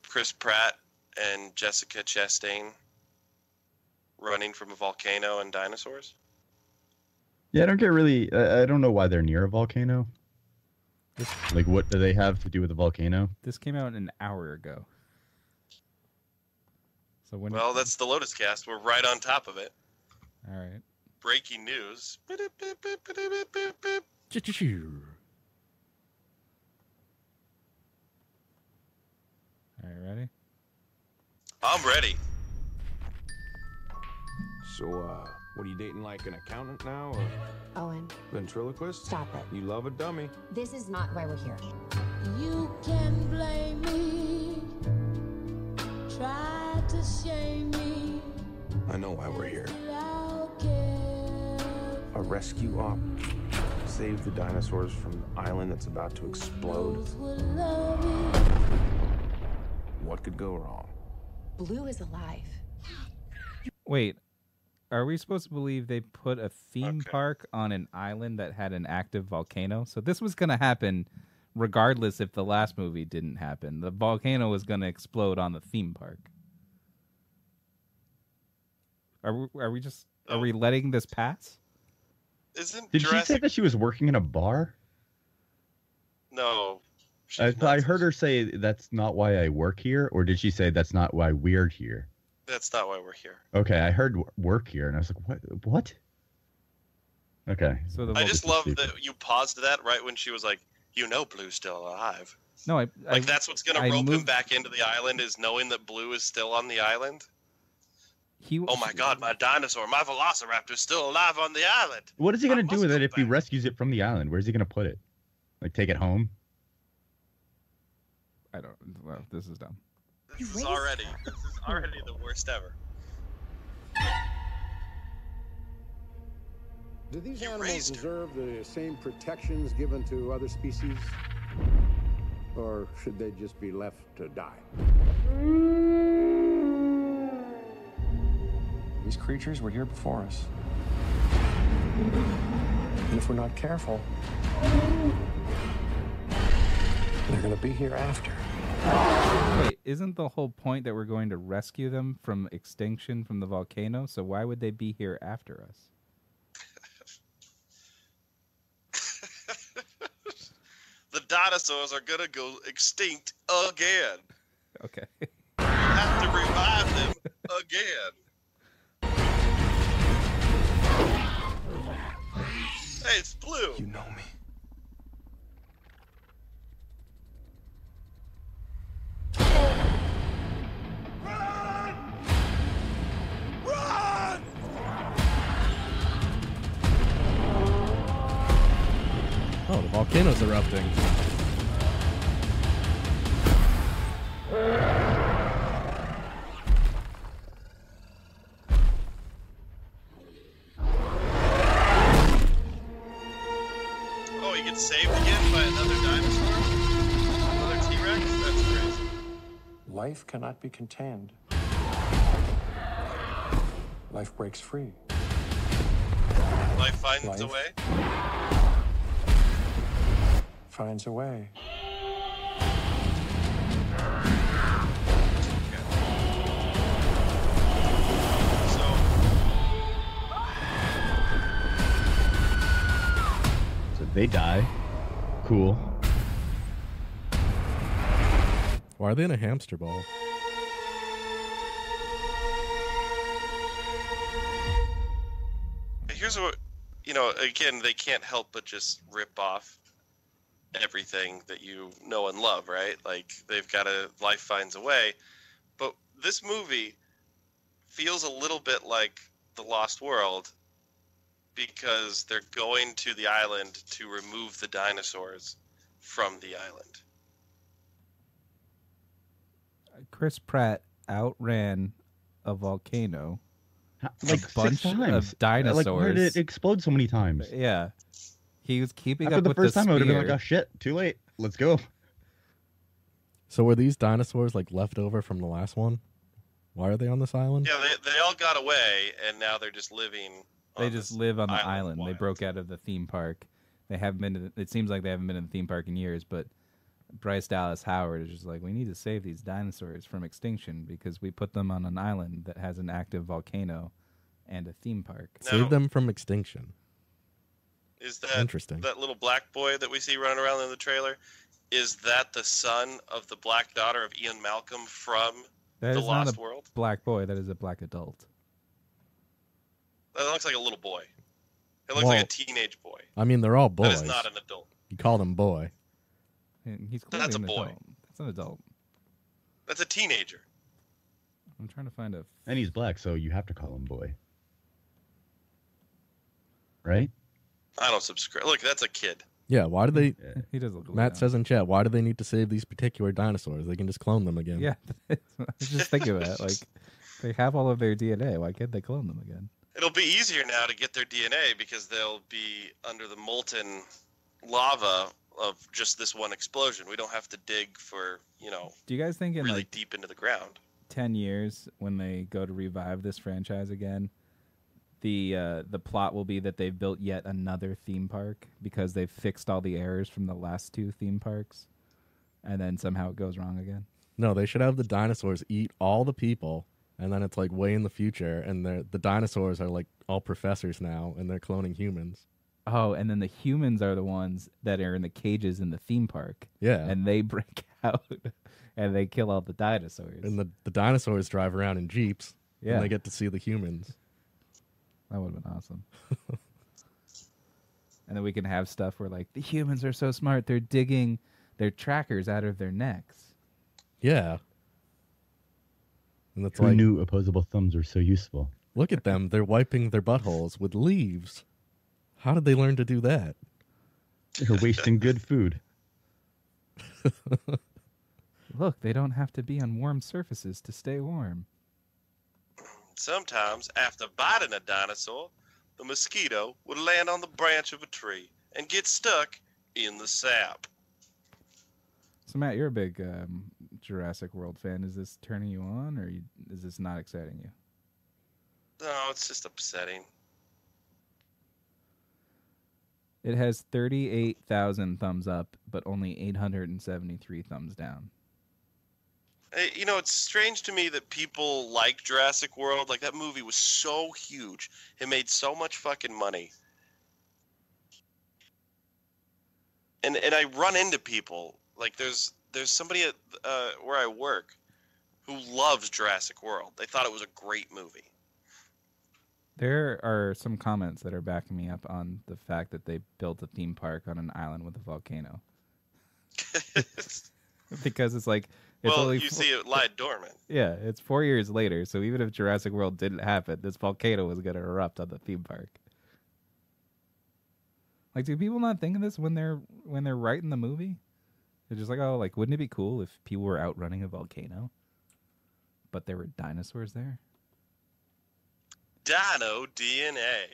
Chris Pratt and Jessica Chastain running from a volcano and dinosaurs. Yeah, I don't get really. I don't know why they're near a volcano. Like, what do they have to do with the volcano? This came out an hour ago. So when? Well, that's the Lotus Cast. We're right on top of it. All right. Breaking news. Are you ready? I'm ready. So, what are you dating, like an accountant now, or Owen, ventriloquist? stop it. You love a dummy. This is not why we're here. You can blame me, try to shame me. I know why we're here. I'll care. A rescue op. Save the dinosaurs from the island that's about to explode. Those will love you. What could go wrong? Blue is alive. Wait, are we supposed to believe they put a theme park on an island that had an active volcano? So this was going to happen regardless if the last movie didn't happen. The volcano was going to explode on the theme park. Are we letting this pass? Did she say that she was working in a bar? No. I heard her say that's not why I work here, or did she say that's not why we're here? That's not why we're here. Okay, I heard work here, and I was like, what? Okay. So I just love that you paused that right when she was like, Blue's still alive. No, that's what's going to rope him back into the island, is knowing that Blue is still on the island. Oh my God, my dinosaur, my velociraptor's still alive on the island. What is he going to do with it if he rescues it from the island? Where's he going to put it? Like, take it home? Well, this is dumb. This is already the worst ever. Do these animals deserve the same protections given to other species? Or should they just be left to die? These creatures were here before us. And if we're not careful, they're going to be here after. Wait, isn't the whole point that we're going to rescue them from extinction from the volcano? So why would they be here after us? The dinosaurs are going to go extinct again. Okay. We have to revive them again. Hey, it's Blue. You know me. Oh, the volcano's erupting. Oh, he gets saved again by another dinosaur? Another T-Rex? That's crazy. Life cannot be contained. Life breaks free. Life finds a way? Finds a way. So they die. Cool. Why are they in a hamster ball? Here's what, again, they can't help but just rip off everything that you know and love, right? Like, they've got life finds a way. But this movie feels a little bit like The Lost World because they're going to the island to remove the dinosaurs from the island. Chris Pratt outran a volcano. Like a bunch 6 times. of dinosaurs. Like, where did it explode so many times? Yeah. He was keeping After up the with first the time, I would have been like, spear. oh shit, too late. Let's go. So were these dinosaurs like left over from the last one? Why are they on this island? Yeah, they all got away, and now they're just living. They just live on the island. They broke out of the theme park. They haven't been. It seems like they haven't been in the theme park in years. But Bryce Dallas Howard is just like, we need to save these dinosaurs from extinction because we put them on an island that has an active volcano and a theme park. Save them from extinction. Is that interesting? That little black boy that we see running around in the trailer, is that the son of the black daughter of Ian Malcolm from That The is not Lost a World? black boy. That is a black adult. That looks like a little boy. It looks like a teenage boy. I mean, they're all boys. That is not an adult. You call them boy. And he's That's a an boy. adult. That's an adult. That's a teenager. I'm trying to find a. And he's black, so you have to call him boy. Right? I don't subscribe. Look, that's a kid. Yeah, why do they... He does look. Matt says in chat, why do they need to save these particular dinosaurs? They can just clone them again. Yeah, I was just thinking that. Like, they have all of their DNA. Why can't they clone them again? It'll be easier now to get their DNA because they'll be under the molten lava of just this one explosion. We don't have to dig for, Do you guys think in really like deep into the ground. 10 years when they go to revive this franchise again, the plot will be that they've built yet another theme park because they've fixed all the errors from the last two theme parks, and then somehow it goes wrong again? No, they should have the dinosaurs eat all the people, and then it's like way in the future, and the dinosaurs are like all professors now, and they're cloning humans. Oh, and then the humans are the ones that are in the cages in the theme park. Yeah. And they break out and they kill all the dinosaurs. And the dinosaurs drive around in Jeeps, Yeah. and they get to see the humans. That would have been awesome. And then we can have stuff where, like, the humans are so smart, they're digging their trackers out of their necks. Yeah. And that's Who knew opposable thumbs were so useful? Look at them. They're wiping their buttholes with leaves. How did they learn to do that? They're wasting good food. Look, they don't have to be on warm surfaces to stay warm. Sometimes, after biting a dinosaur, the mosquito would land on the branch of a tree and get stuck in the sap. So, Matt, you're a big Jurassic World fan. Is this turning you on, or is this not exciting you? No, it's just upsetting. It has 38,000 thumbs up, but only 873 thumbs down. Hey, it's strange to me that people like Jurassic World. Like, that movie was so huge. It made so much fucking money. And I run into people. Like, there's somebody at where I work who loves Jurassic World. They thought it was a great movie. There are some comments that are backing me up on the fact that they built a theme park on an island with a volcano. Because it's like... you see it lie dormant. Yeah, it's 4 years later, so even if Jurassic World didn't happen, this volcano was going to erupt on the theme park. Like, do people not think of this when they're writing the movie? They're just like, oh, like, wouldn't it be cool if people were outrunning a volcano, but there were dinosaurs there? Dino DNA.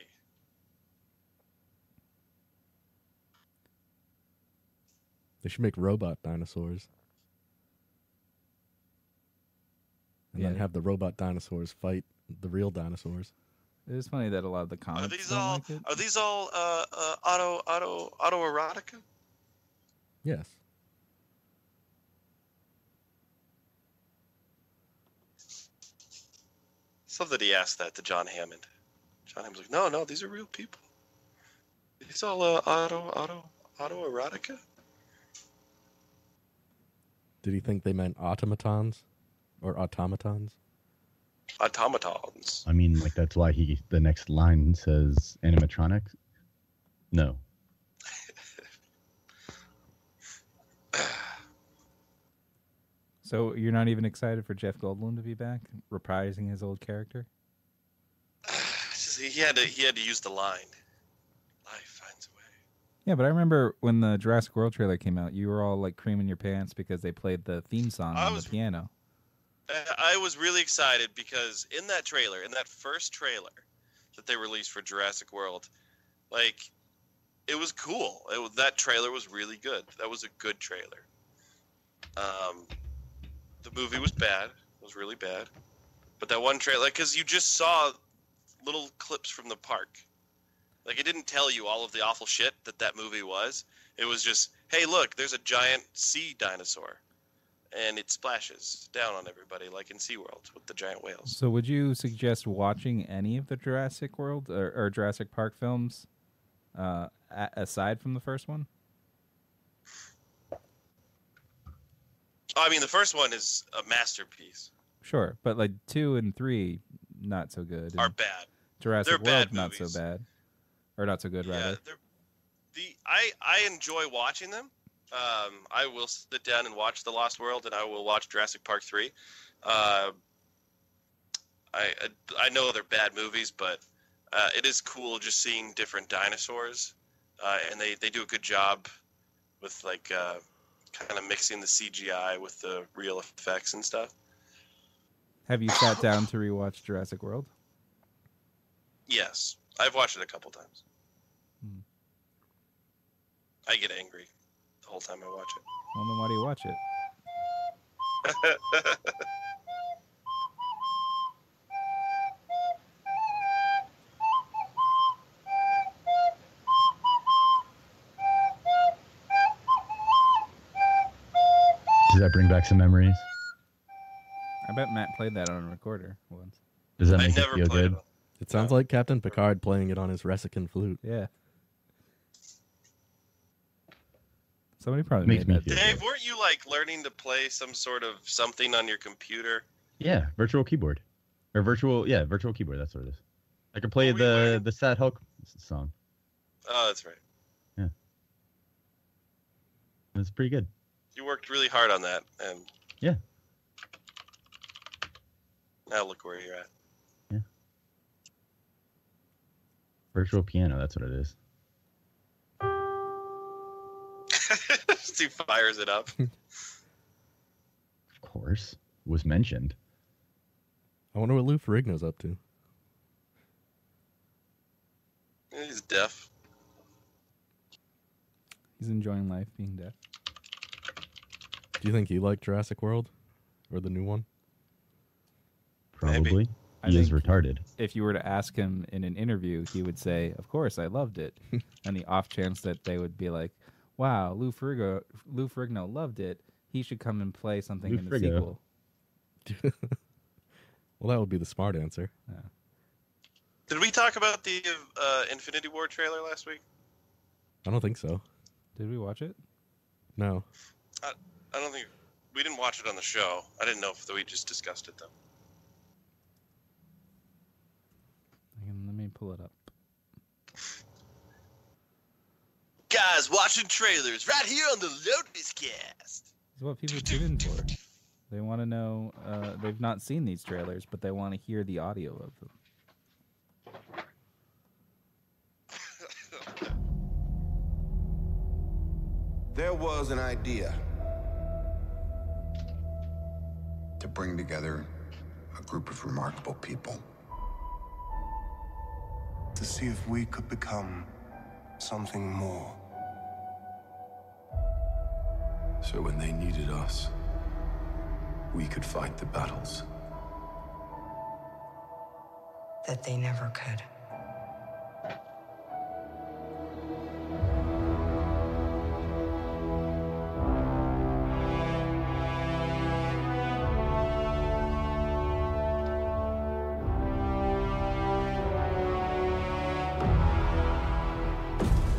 They should make robot dinosaurs. And then have the robot dinosaurs fight the real dinosaurs. It is funny that a lot of the comments Are these all autoerotica? Yes. Something he asked that to John Hammond. John Hammond's like, no, these are real people. These all autoerotica? Did he think they meant automatons or automatons? Automatons. I mean, like, that's why the next line says animatronics. No. So you're not even excited for Jeff Goldblum to be back, reprising his old character? He had to use the line. Life finds a way. Yeah, but I remember when the Jurassic World trailer came out, you were all like creaming your pants because they played the theme song on the piano. I was really excited because in that trailer, in that first trailer that they released for Jurassic World, like, it was cool. That trailer was really good. That was a good trailer. The movie was bad. It was really bad. But that one trailer, because you just saw little clips from the park. Like, it didn't tell you all of the awful shit that movie was. It was just, hey, look, there's a giant sea dinosaur. And it splashes down on everybody like in SeaWorld with the giant whales. So would you suggest watching any of the Jurassic World or Jurassic Park films aside from the first one? I mean, the first one is a masterpiece. Sure, but like 2 and 3, not so good. Are bad. Jurassic They're World, bad not movies. so bad, or not so good, rather. I enjoy watching them. I will sit down and watch The Lost World, and I will watch Jurassic Park 3. I know they're bad movies, but it is cool just seeing different dinosaurs, and they do a good job with like kind of mixing the CGI with the real effects and stuff. Have you sat down to rewatch Jurassic World? Yes, I've watched it a couple times. I get angry the whole time I watch it. Well, then why do you watch it? Does that bring back some memories? I bet Matt played that on a recorder once. Does that make you feel good? It sounds like Captain Picard playing it on his Resican flute. Yeah. Somebody probably Makes made me that. feel Dave, weren't you like learning to play some sort of something on your computer? Yeah, virtual keyboard. Or virtual keyboard, that's what it is. I can play the Sad Hulk song. Oh, that's right. Yeah. It's pretty good. You worked really hard on that, and yeah. Now look where you're at. Yeah. Virtual piano, that's what it is. Steve fires it up. Of course. Was mentioned. I wonder what Lou Ferrigno's up to. He's deaf. He's enjoying life being deaf. Do you think he liked Jurassic World? Or the new one? Probably. He is retarded. If you were to ask him in an interview, he would say, "Of course, I loved it." And the off chance that they would be like, "Wow, Lou Ferrigno loved it. He should come and play something in the sequel." Well, that would be the smart answer. Yeah. Did we talk about the Infinity War trailer last week? I don't think so. Did we watch it? No. I don't think we didn't watch it on the show. I didn't know if we just discussed it though. Let me pull it up. Guys, watching trailers right here on the Lotus Cast. This is what people tune in for. They want to know. They've not seen these trailers, but they want to hear the audio of them. There was an idea to bring together a group of remarkable people. To see if we could become something more. So when they needed us, we could fight the battles that they never could.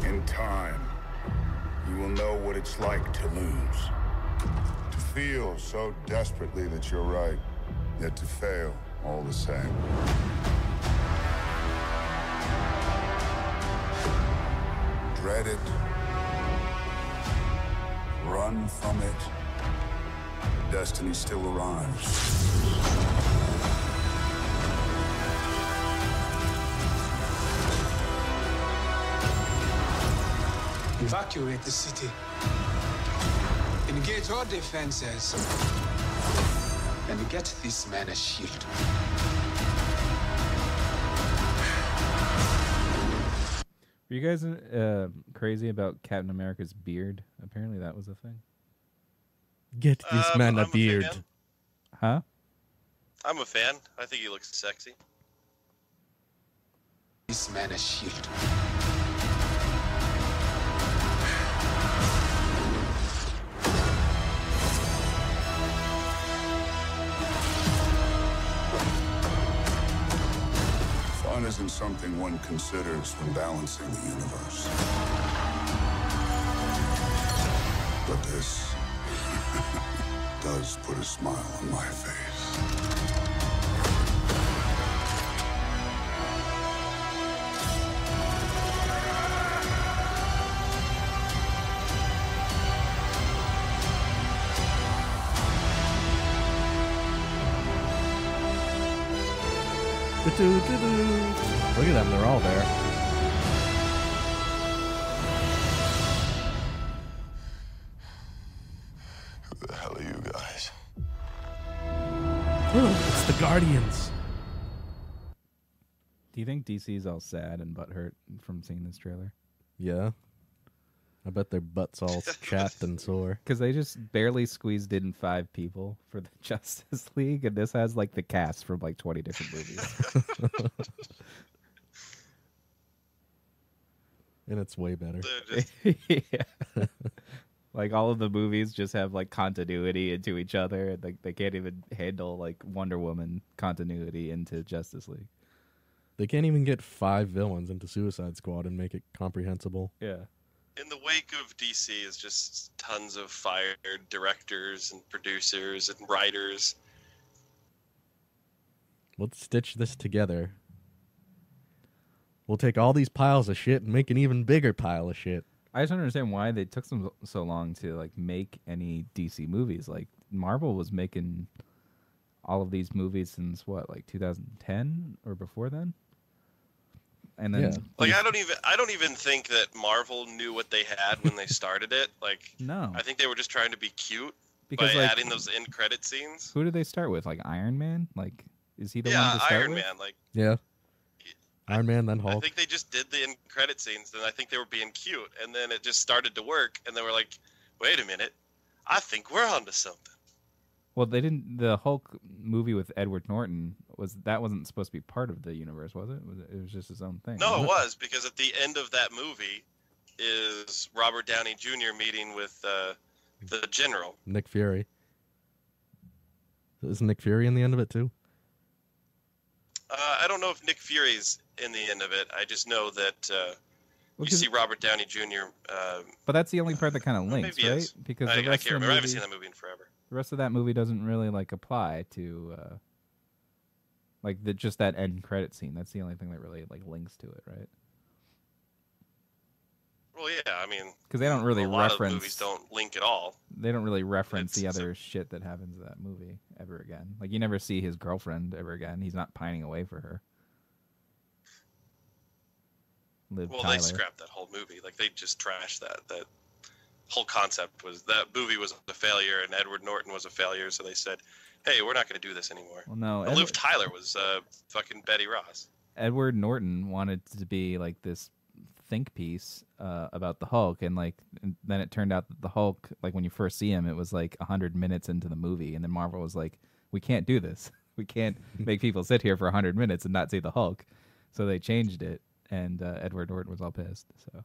In time, you will know what it's like to lose. To feel so desperately that you're right, yet to fail all the same. Dread it. Run from it. Destiny still arrives. Evacuate the city. Engage all defenses. And get this man a shield. Were you guys crazy about Captain America's beard? Apparently that was a thing. Get this man a beard. Huh? I'm a fan. I think he looks sexy. This man a shield. Fun isn't something one considers when balancing the universe. But this does put a smile on my face. Look at them, they're all there. Who the hell are you guys? It's the Guardians. Do you think DC's all sad and butthurt from seeing this trailer? Yeah. I bet their butts all chapped and sore. Because they just barely squeezed in 5 people for the Justice League, and this has like the cast from like 20 different movies. And it's way better. Yeah. Like all of the movies just have like continuity into each other, and like they can't even handle like Wonder Woman continuity into Justice League. They can't even get 5 villains into Suicide Squad and make it comprehensible. Yeah. In the wake of DC is just tons of fired directors and producers and writers. Let's stitch this together. We'll take all these piles of shit and make an even bigger pile of shit. I just don't understand why they took them so long to like make any DC movies. Like Marvel was making all of these movies since what, like 2010 or before then? And then like I don't even think that Marvel knew what they had when they started it. Like no. I think they were just trying to be cute because by like, adding those end credit scenes. Who did they start with? Like Iron Man? Like is he the one to start Iron with? Man, like yeah. Iron Man, then Hulk. I think they just did the end credit scenes, and I think they were being cute, and then it just started to work, and they were like, "Wait a minute, I think we're onto something." Well, they didn't. The Hulk movie with Edward Norton wasn't supposed to be part of the universe, was it? It was just his own thing. No, it was, because at the end of that movie is Robert Downey Jr. meeting with the General. Nick Fury. Is Nick Fury in the end of it too? I don't know if Nick Fury's in the end of it. I just know that you see Robert Downey Jr. But that's the only part that kind of links, maybe right? is. Because I the rest can't of the remember. I movie, haven't seen that movie in forever. The rest of that movie doesn't really like apply to like just that end credit scene. That's the only thing that really like links to it, right? Well, yeah, I mean, because they don't really a lot reference. of movies don't link at all. They don't really reference the other shit that happens in that movie ever again. Like you never see his girlfriend ever again. He's not pining away for her. They scrapped that whole movie. Like they just trashed that. That whole concept was that movie was a failure, and Edward Norton was a failure. So they said, "Hey, we're not going to do this anymore." Well, no, Liv Tyler was fucking Betty Ross. Edward Norton wanted to be like this think piece about the Hulk, and then it turned out that the Hulk, like when you first see him, it was like 100 minutes into the movie, and then Marvel was like, "We can't do this. We can't make people sit here for 100 minutes and not see the Hulk." So they changed it. And Edward Norton was all pissed. So,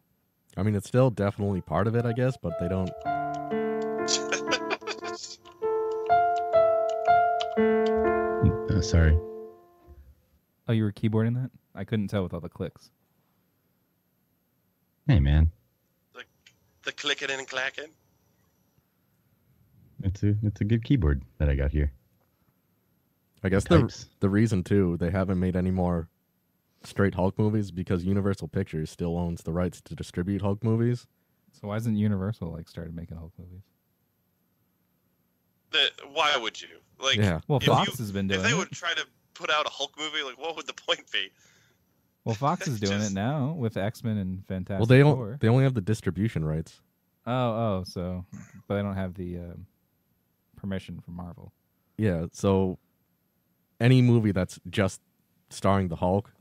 I mean, it's still definitely part of it, I guess, but they don't. Sorry. Oh, you were keyboarding that? I couldn't tell with all the clicks. Hey, man. The clicking and clacking. It's a good keyboard that I got here. I guess the reason too they haven't made any more straight Hulk movies because Universal Pictures still owns the rights to distribute Hulk movies. So why isn't Universal started making Hulk movies? Why would you? Like, yeah. Well, Fox has been doing it. If they would try to put out a Hulk movie, like, what would the point be? Well, Fox is doing it now with X-Men and Fantastic Four. They only have the distribution rights. Oh, so but they don't have the permission from Marvel. Yeah, so any movie that's just starring the Hulk,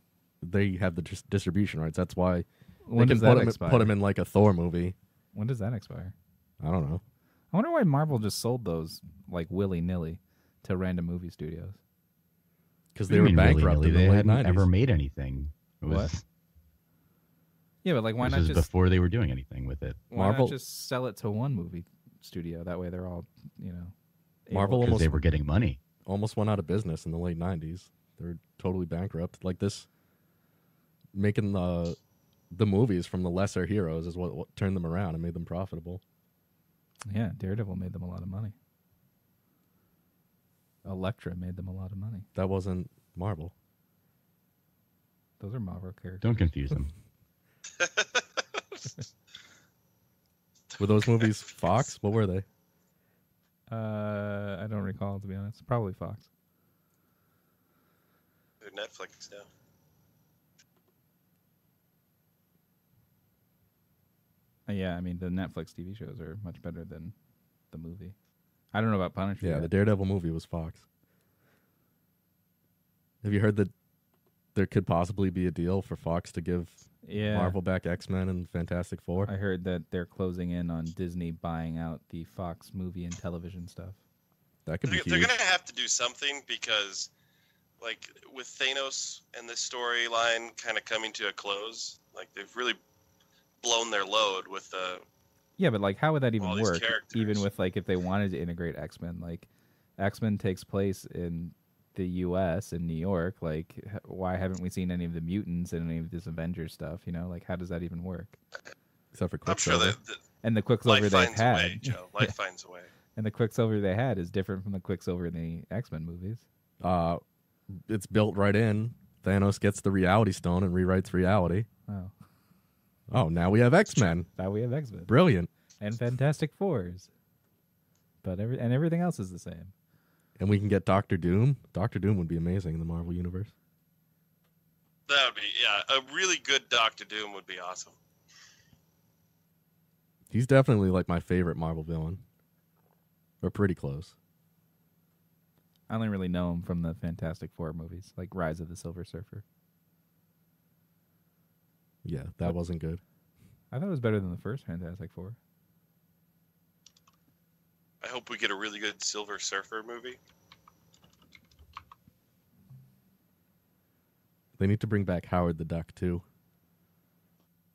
they have the distribution rights. That's why when they does can that put him in like a Thor movie. When does that expire? I don't know. I wonder why Marvel just sold those like willy-nilly to random movie studios. Because they were bankrupt in the late 90s. They hadn't ever made anything. What? Yeah, but like why not just before they were doing anything with it? Why not just sell it to one movie studio? That way they're all, Marvel almost they were getting money. Almost went out of business in the late 90s. They were totally bankrupt. Like this making the movies from the lesser heroes is what turned them around and made them profitable. Yeah, Daredevil made them a lot of money. Elektra made them a lot of money. That wasn't Marvel. Those are Marvel characters. Don't confuse them. Were those movies Fox? What were they? I don't recall, to be honest. Probably Fox. They're Netflix now. Yeah, I mean, the Netflix TV shows are much better than the movie. I don't know about Punisher. Yeah, yet. the Daredevil movie was Fox. Have you heard that there could possibly be a deal for Fox to give Marvel back X-Men and Fantastic Four? I heard that they're closing in on Disney buying out the Fox movie and television stuff. That could be huge. They're going to have to do something because, like, with Thanos and this storyline kind of coming to a close, like, they've really blown their load with the... Yeah, but, like, how would that even all these work? characters. Even with, like, if they wanted to integrate X-Men. Like, X-Men takes place in the U.S., in New York. Like, why haven't we seen any of the mutants in any of this Avengers stuff? You know, like, how does that even work? Except for I'm Quicksilver. sure that and the Quicksilver life they've finds had. a way, Joe. Life finds a way. And the Quicksilver they had is different from the Quicksilver in the X-Men movies. It's built right in. Thanos gets the Reality Stone and rewrites reality. Oh. Oh, now we have X-Men. Now we have X-Men. Brilliant. And Fantastic Fours. But everything else is the same. And we can get Doctor Doom. Doctor Doom would be amazing in the Marvel Universe. That would be, yeah, a really good Doctor Doom would be awesome. He's definitely like my favorite Marvel villain. Or pretty close. I only really know him from the Fantastic Four movies, like Rise of the Silver Surfer. Yeah, that wasn't good. I thought it was better than the first Fantastic Four. I hope we get a really good Silver Surfer movie. They need to bring back Howard the Duck, too.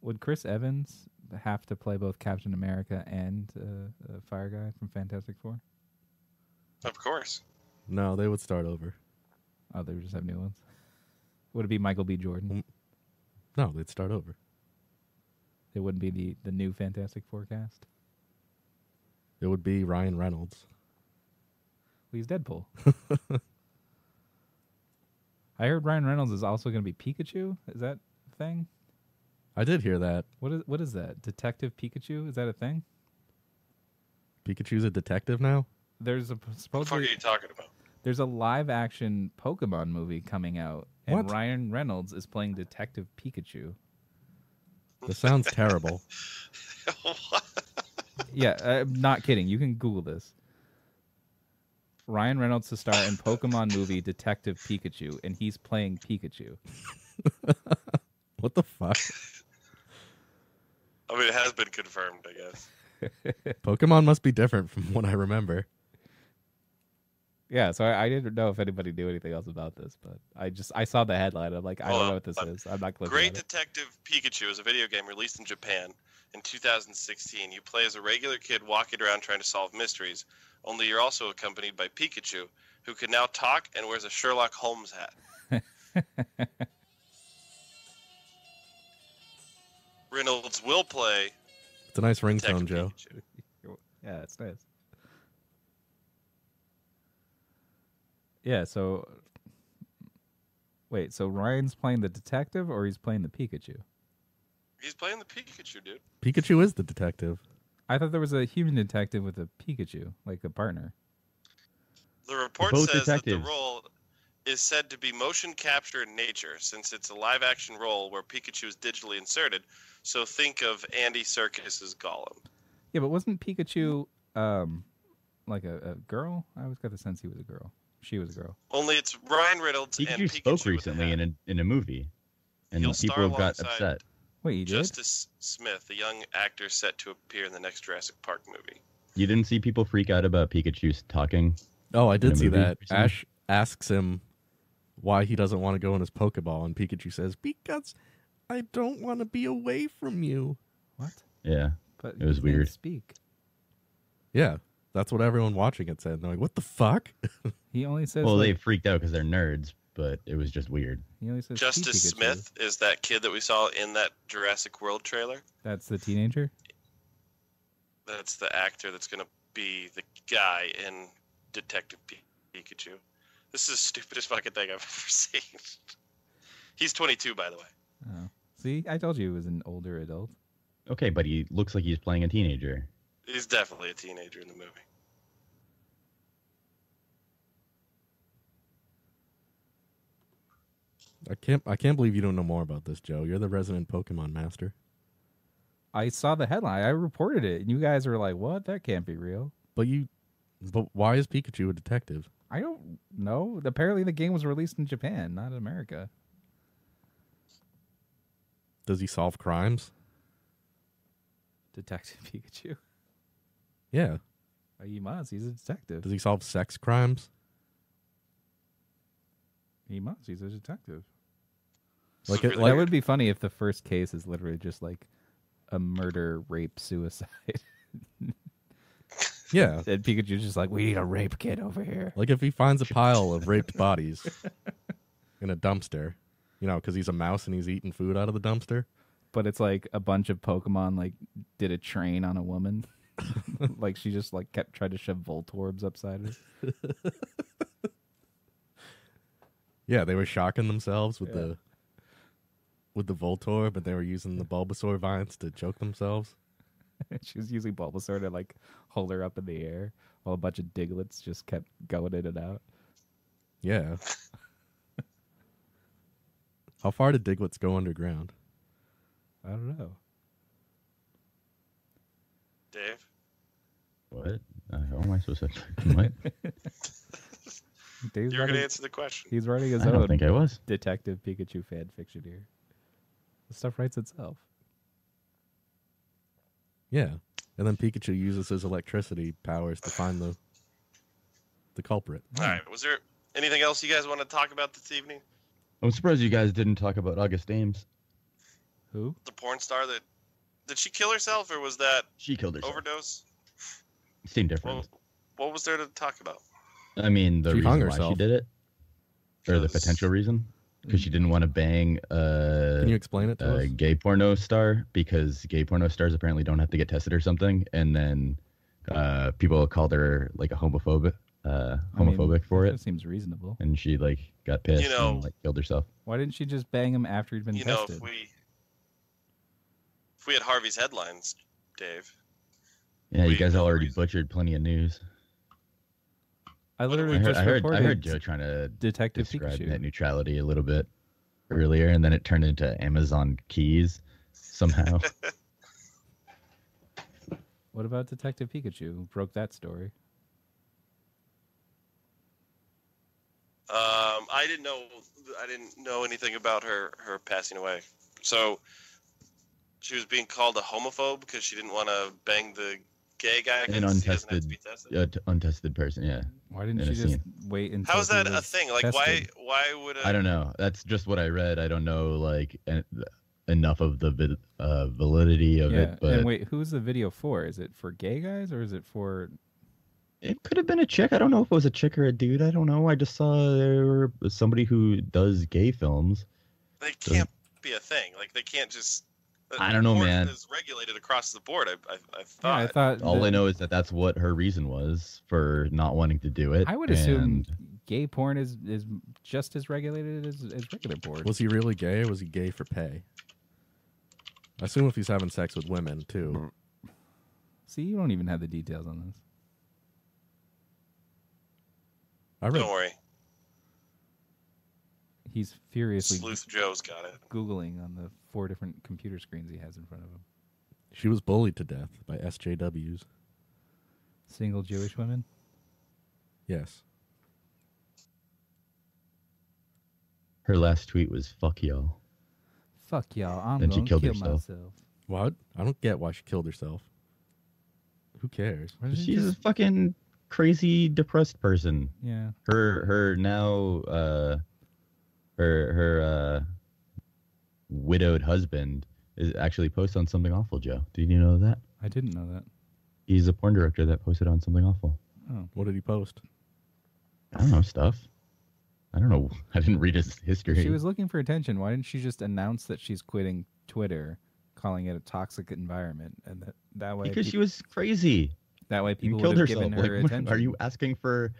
Would Chris Evans have to play both Captain America and Fire Guy from Fantastic Four? Of course. No, they would start over. Oh, they would just have new ones? Would it be Michael B. Jordan? No, they'd start over. It wouldn't be the new Fantastic Four cast? It would be Ryan Reynolds. Well, he's Deadpool. I heard Ryan Reynolds is also going to be Pikachu. Is that a thing? I did hear that. What is that? Detective Pikachu? Is that a thing? Pikachu's a detective now? There's a What the fuck supposedly are you talking about? there's a live action Pokemon movie coming out, and What? Ryan Reynolds is playing Detective Pikachu. This sounds terrible. Yeah, I'm not kidding. You can Google this. Ryan Reynolds to star in Pokemon movie Detective Pikachu, and he's playing Pikachu. What the fuck? I mean, it has been confirmed, I guess. Pokemon must be different from what I remember. Yeah, so I didn't know if anybody knew anything else about this, but I saw the headline. I'm like, I don't know what this is. I'm not clicking Great on it. Detective Pikachu is a video game released in Japan in 2016. You play as a regular kid walking around trying to solve mysteries, only you're also accompanied by Pikachu, who can now talk and wears a Sherlock Holmes hat. Reynolds will play. It's a nice ringtone, Detective Joe. Pikachu. Yeah, it's nice. Yeah, so wait, so Ryan's playing the detective or he's playing the Pikachu? He's playing the Pikachu, dude. Pikachu is the detective. I thought there was a human detective with a Pikachu, like a partner. The report Both says that detectives. the role is said to be motion capture in nature, since it's a live-action role where Pikachu is digitally inserted. So think of Andy Serkis's Gollum. Yeah, but wasn't Pikachu like a girl? I always got the sense he was a girl. She was a girl. Only it's Ryan Reynolds and Pikachu Pikachu spoke with a recently hat. in a movie, and He'll star people got alongside upset. Wait, you did? Justice Smith, a young actor set to appear in the next Jurassic Park movie. You didn't see people freak out about Pikachu talking? Oh, I in did a see movie that. recently? Ash asks him why he doesn't want to go in his Pokeball, and Pikachu says, "Because I don't want to be away from you." What? Yeah, But it was he can't weird. Speak. Yeah, that's what everyone watching it said. And they're like, "What the fuck?" He only says. Well, like, they freaked out because they're nerds, but it was just weird. He only says Justice Pikachu. Smith is that kid that we saw in that Jurassic World trailer. That's the teenager? That's the actor that's going to be the guy in Detective Pikachu. This is the stupidest fucking thing I've ever seen. He's 22, by the way. Oh. See, I told you he was an older adult. Okay, but he looks like he's playing a teenager. He's definitely a teenager in the movie. I can't believe you don't know more about this, Joe. You're the resident Pokemon master. I saw the headline. I reported it, and you guys were like, "What? That can't be real." But why is Pikachu a detective? I don't know. Apparently, the game was released in Japan, not in America. Does he solve crimes? Detective Pikachu. Yeah. He must. He's a detective. Does he solve sex crimes? He must. He's a detective. That would be funny if the first case is literally just like a murder, rape, suicide. Yeah. And Pikachu's just like, we need a rape kit over here. Like if he finds a pile of raped bodies in a dumpster, because he's a mouse and he's eating food out of the dumpster. But it's like a bunch of Pokemon like did a train on a woman. Like she just like tried to shove Voltorbs upside her. Yeah, they were shocking themselves with the Voltorb, but they were using the Bulbasaur vines to choke themselves. She was using Bulbasaur to like hold her up in the air while a bunch of Diglets just kept going in and out. Yeah. How far did Diglets go underground? I don't know. Dave? What? How am I supposed to... What? You're going to answer the question. He's writing his I own don't think I was. Detective Pikachu fan fiction here. The stuff writes itself. Yeah. And then Pikachu uses his electricity powers to find the culprit. All right. Was there anything else you guys want to talk about this evening? I'm surprised you guys didn't talk about August Ames. Who? The porn star that... Did she kill herself, or was that... She killed herself. Overdose? Same difference. What was there to talk about? I mean, the reason why she did it, or the potential reason, because she didn't want to bang Can you explain it to us? gay porno star, because gay porno stars apparently don't have to get tested or something, and then people called her like a homophobic for it. That seems reasonable. And she like got pissed and like killed herself. Why didn't she just bang him after he'd been tested? If we had Harvey's headlines, Dave. Yeah, you guys already butchered plenty of news. I literally I heard Joe trying to Detective describe Pikachu. net neutrality a little bit earlier, and then it turned into Amazon keys somehow. What about Detective Pikachu? Who broke that story? I didn't know anything about her passing away. So she was being called a homophobe because she didn't want to bang the gay guy. An untested person, yeah. Why didn't she just wait until? How is that a thing? Like, tested? why would? I don't know. That's just what I read. I don't know like enough of the validity of it. But and wait, who's the video for? Is it for gay guys or is it for? It could have been a chick. I don't know if it was a chick or a dude. I don't know. I just saw there was somebody who does gay films. They can't be a thing. Like they can't just. I don't know, man. Is regulated across the board. I thought. Yeah, I thought. All I know is that that's what her reason was for not wanting to do it. I would assume gay porn is just as regulated as regular porn. Was he really gay, or was he gay for pay? I assume if he's having sex with women too. See, you don't even have the details on this. Don't worry. He's furiously Sleuth Joe's got it. Googling on the 4 different computer screens he has in front of him. She was bullied to death by SJWs. Single Jewish women? Yes. Her last tweet was "fuck y'all." Fuck y'all! I'm Then she gonna killed kill herself. myself. What? I don't get why she killed herself. Who cares? She's a fucking crazy, depressed person. Yeah. Her now her widowed husband is actually posted on Something Awful. Joe, did you know that? I didn't know that. He's a porn director that posted on Something Awful. Oh. What did he post? I don't know, stuff. I don't know. I didn't read his history. She was looking for attention. Why didn't she just announce that she's quitting Twitter, calling it a toxic environment, and that way? Because she was crazy. That way, people killed would have herself. given her attention. Are you asking for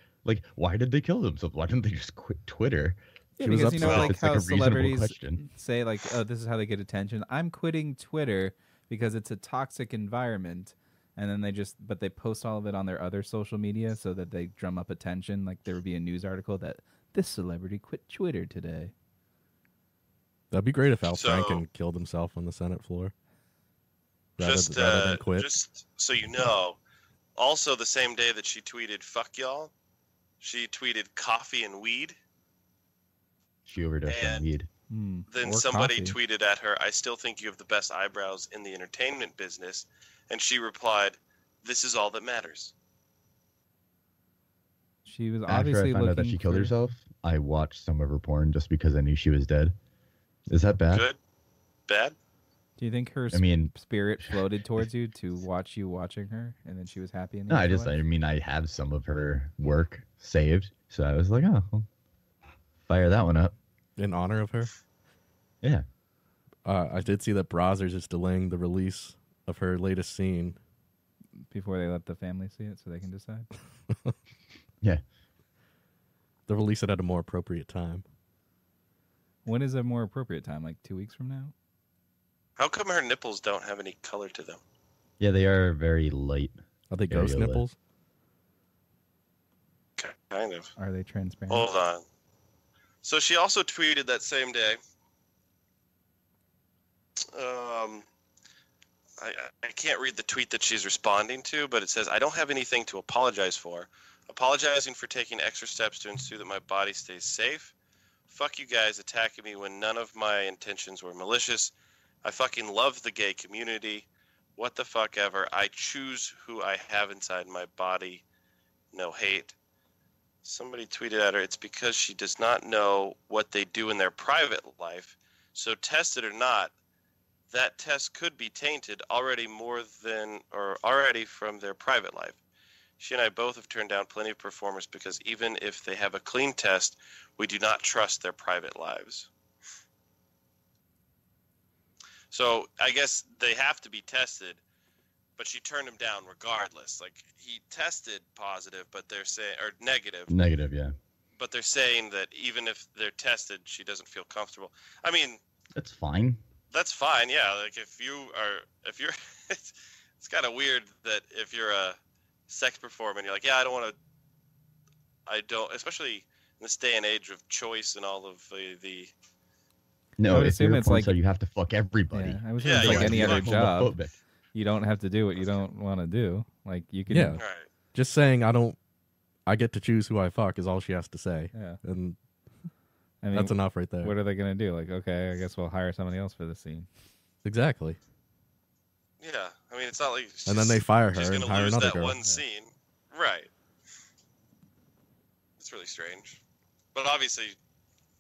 why did they kill themselves? Why didn't they just quit Twitter? Yeah, because like it's how like a celebrities question. say oh, this is how they get attention. I'm quitting Twitter because it's a toxic environment, and then they post all of it on their other social media so that they drum up attention. Like there would be a news article that this celebrity quit Twitter today. That'd be great if Al Franken killed himself on the Senate floor. Rather than quit. Just so you know, also the same day that she tweeted "fuck y'all," she tweeted "coffee and weed." She overdosed on weed. Then somebody tweeted at her, "I still think you have the best eyebrows in the entertainment business," and she replied, "This is all that matters." She was After obviously I found out that she killed herself, I watched some of her porn just because I knew she was dead. Is that bad? Good? Bad? Do you think her spirit floated towards you to watch you watching her, and then she was happy? In the I have some of her work saved, so I was like, oh, well, fire that one up. In honor of her? Yeah. I did see that Brazzers is delaying the release of her latest scene. Before they let the family see it so they can decide? Yeah. They'll release it at a more appropriate time. When is a more appropriate time? Like 2 weeks from now? How come her nipples don't have any color to them? Yeah, they are very light. Are they ghost nipples? Kind of. Are they transparent? Hold on. So she also tweeted that same day. I can't read the tweet that she's responding to, but it says, "I don't have anything to apologize for. Apologizing for taking extra steps to ensure that my body stays safe. Fuck you guys attacking me when none of my intentions were malicious. I fucking love the gay community. What the fuck ever. I choose who I have inside my body. No hate." Somebody tweeted at her, "It's because she does not know what they do in their private life. So tested or not, that test could be tainted already from their private life. She and I both have turned down plenty of performers because even if they have a clean test, we do not trust their private lives." So I guess they have to be tested, but she turned him down regardless. Like he tested positive, but they're saying, or negative. Negative, yeah. But they're saying that even if they're tested, she doesn't feel comfortable. I mean, that's fine. That's fine, yeah. Like if you're, it's kind of weird that if you're a sex performer and you're like, yeah, I don't, especially in this day and age of choice and all of the No, if you're a porn star, you have to fuck everybody. Yeah, I was like any other job. You don't have to do what you don't want to do. Like you can. Yeah. Right. Just saying I get to choose who I fuck is all she has to say. Yeah. And I mean, that's enough right there. What are they going to do? Like, okay, I guess we'll hire somebody else for the scene. Exactly. Yeah. I mean, it's not like and then they fire her she's and gonna hire lose another that girl. one scene. Right. It's really strange. But obviously,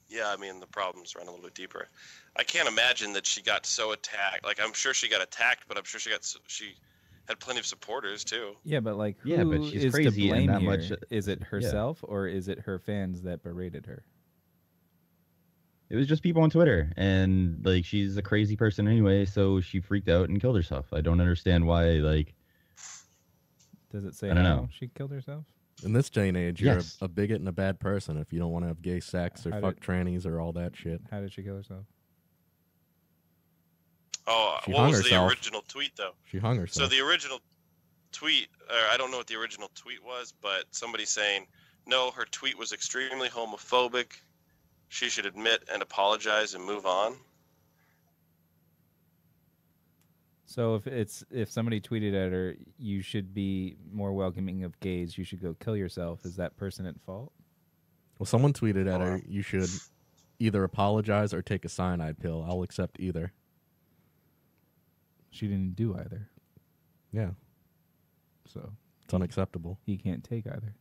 yeah, I mean, the problems run a little bit deeper. I can't imagine that she got so attacked. Like, I'm sure she got attacked, but I'm sure she had plenty of supporters too. Yeah, but like, who yeah, but she's is crazy to blame and that here? much. Is it herself or is it her fans that berated her? It was just people on Twitter, and like she's a crazy person anyway, so she freaked out and killed herself. I don't understand why. Like, does it say I don't know. she killed herself? In this day and age, you're Yes. a bigot and a bad person if you don't want to have gay sex or fuck trannies or all that shit. How did she kill herself? Oh, She what hung was herself. the original tweet though? She hung So herself. the original tweet, or I don't know what the original tweet was, but somebody saying, no, her tweet was extremely homophobic. She should admit and apologize and move on. So if somebody tweeted at her, you should be more welcoming of gays, you should go kill yourself, is that person at fault? Well, someone tweeted at her, you should either apologize or take a cyanide pill. I'll accept either. She didn't do either. Yeah. So it's unacceptable. He can't take either.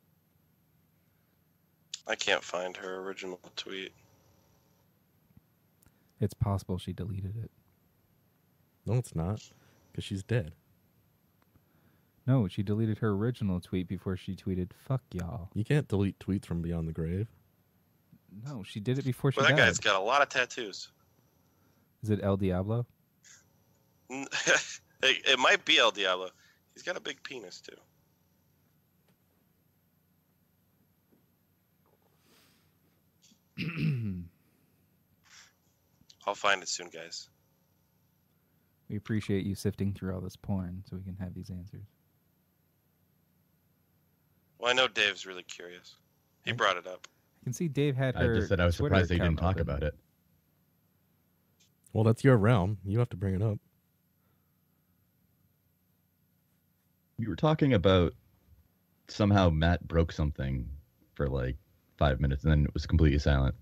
I can't find her original tweet. It's possible she deleted it. No, it's not. Because she's dead. No, she deleted her original tweet before she tweeted, fuck y'all. You can't delete tweets from beyond the grave. No, she did it before she Well, that died. guy's got a lot of tattoos. Is it El Diablo? It might be El Diablo. He's got a big penis, too. I'll find it soon, guys. We appreciate you sifting through all this porn so we can have these answers. Well, I know Dave's really curious. He brought it up. I can see Dave had I her. just said I was Twitter surprised they didn't account talk open. about it. Well, that's your realm. You have to bring it up. You were talking about somehow Matt broke something for like 5 minutes and then it was completely silent.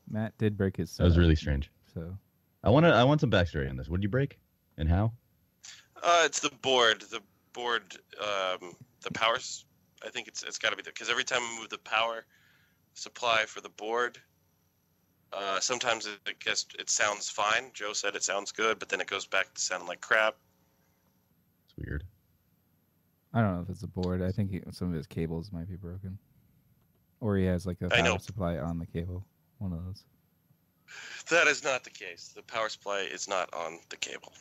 Matt did break his. That was really strange. So I want some backstory on this. What did you break and how? It's the board. The board, the powers. I think it's got to be because every time we move the power supply for the board, sometimes it sounds fine. Joe said it sounds good, but then it goes back to sounding like crap. It's weird. I don't know if it's a board. I think some of his cables might be broken, or he has like a power supply on the cable. One of those. That is not the case. The power supply is not on the cable.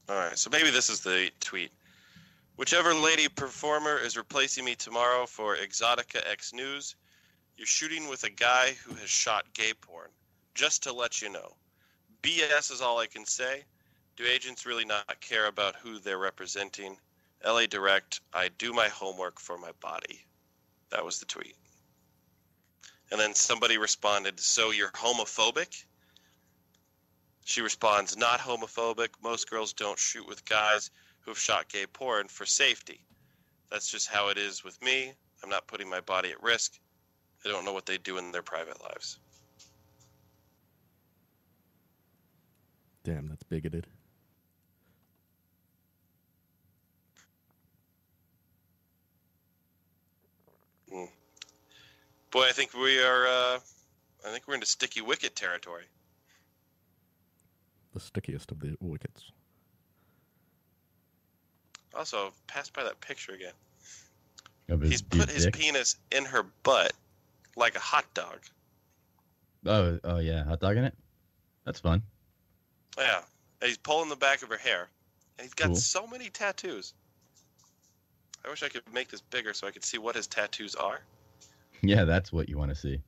All right, so maybe this is the tweet. Whichever lady performer is replacing me tomorrow for Exotica X News, you're shooting with a guy who has shot gay porn. Just to let you know. BS is all I can say. Do agents really not care about who they're representing? LA Direct, I do my homework for my body. That was the tweet. And then somebody responded, so you're homophobic? She responds, not homophobic. Most girls don't shoot with guys who have shot gay porn for safety. That's just how it is with me. I'm not putting my body at risk. I don't know what they do in their private lives. Damn, that's bigoted. Boy, I think we are. I think we're into sticky wicket territory. The stickiest of the wickets. Also, passed by that picture again. He's put his penis in her butt like a hot dog. Oh yeah, hot dog in it. That's fun. Yeah, and he's pulling the back of her hair, and he's got Cool. so many tattoos. I wish I could make this bigger so I could see what his tattoos are. Yeah, that's what you want to see.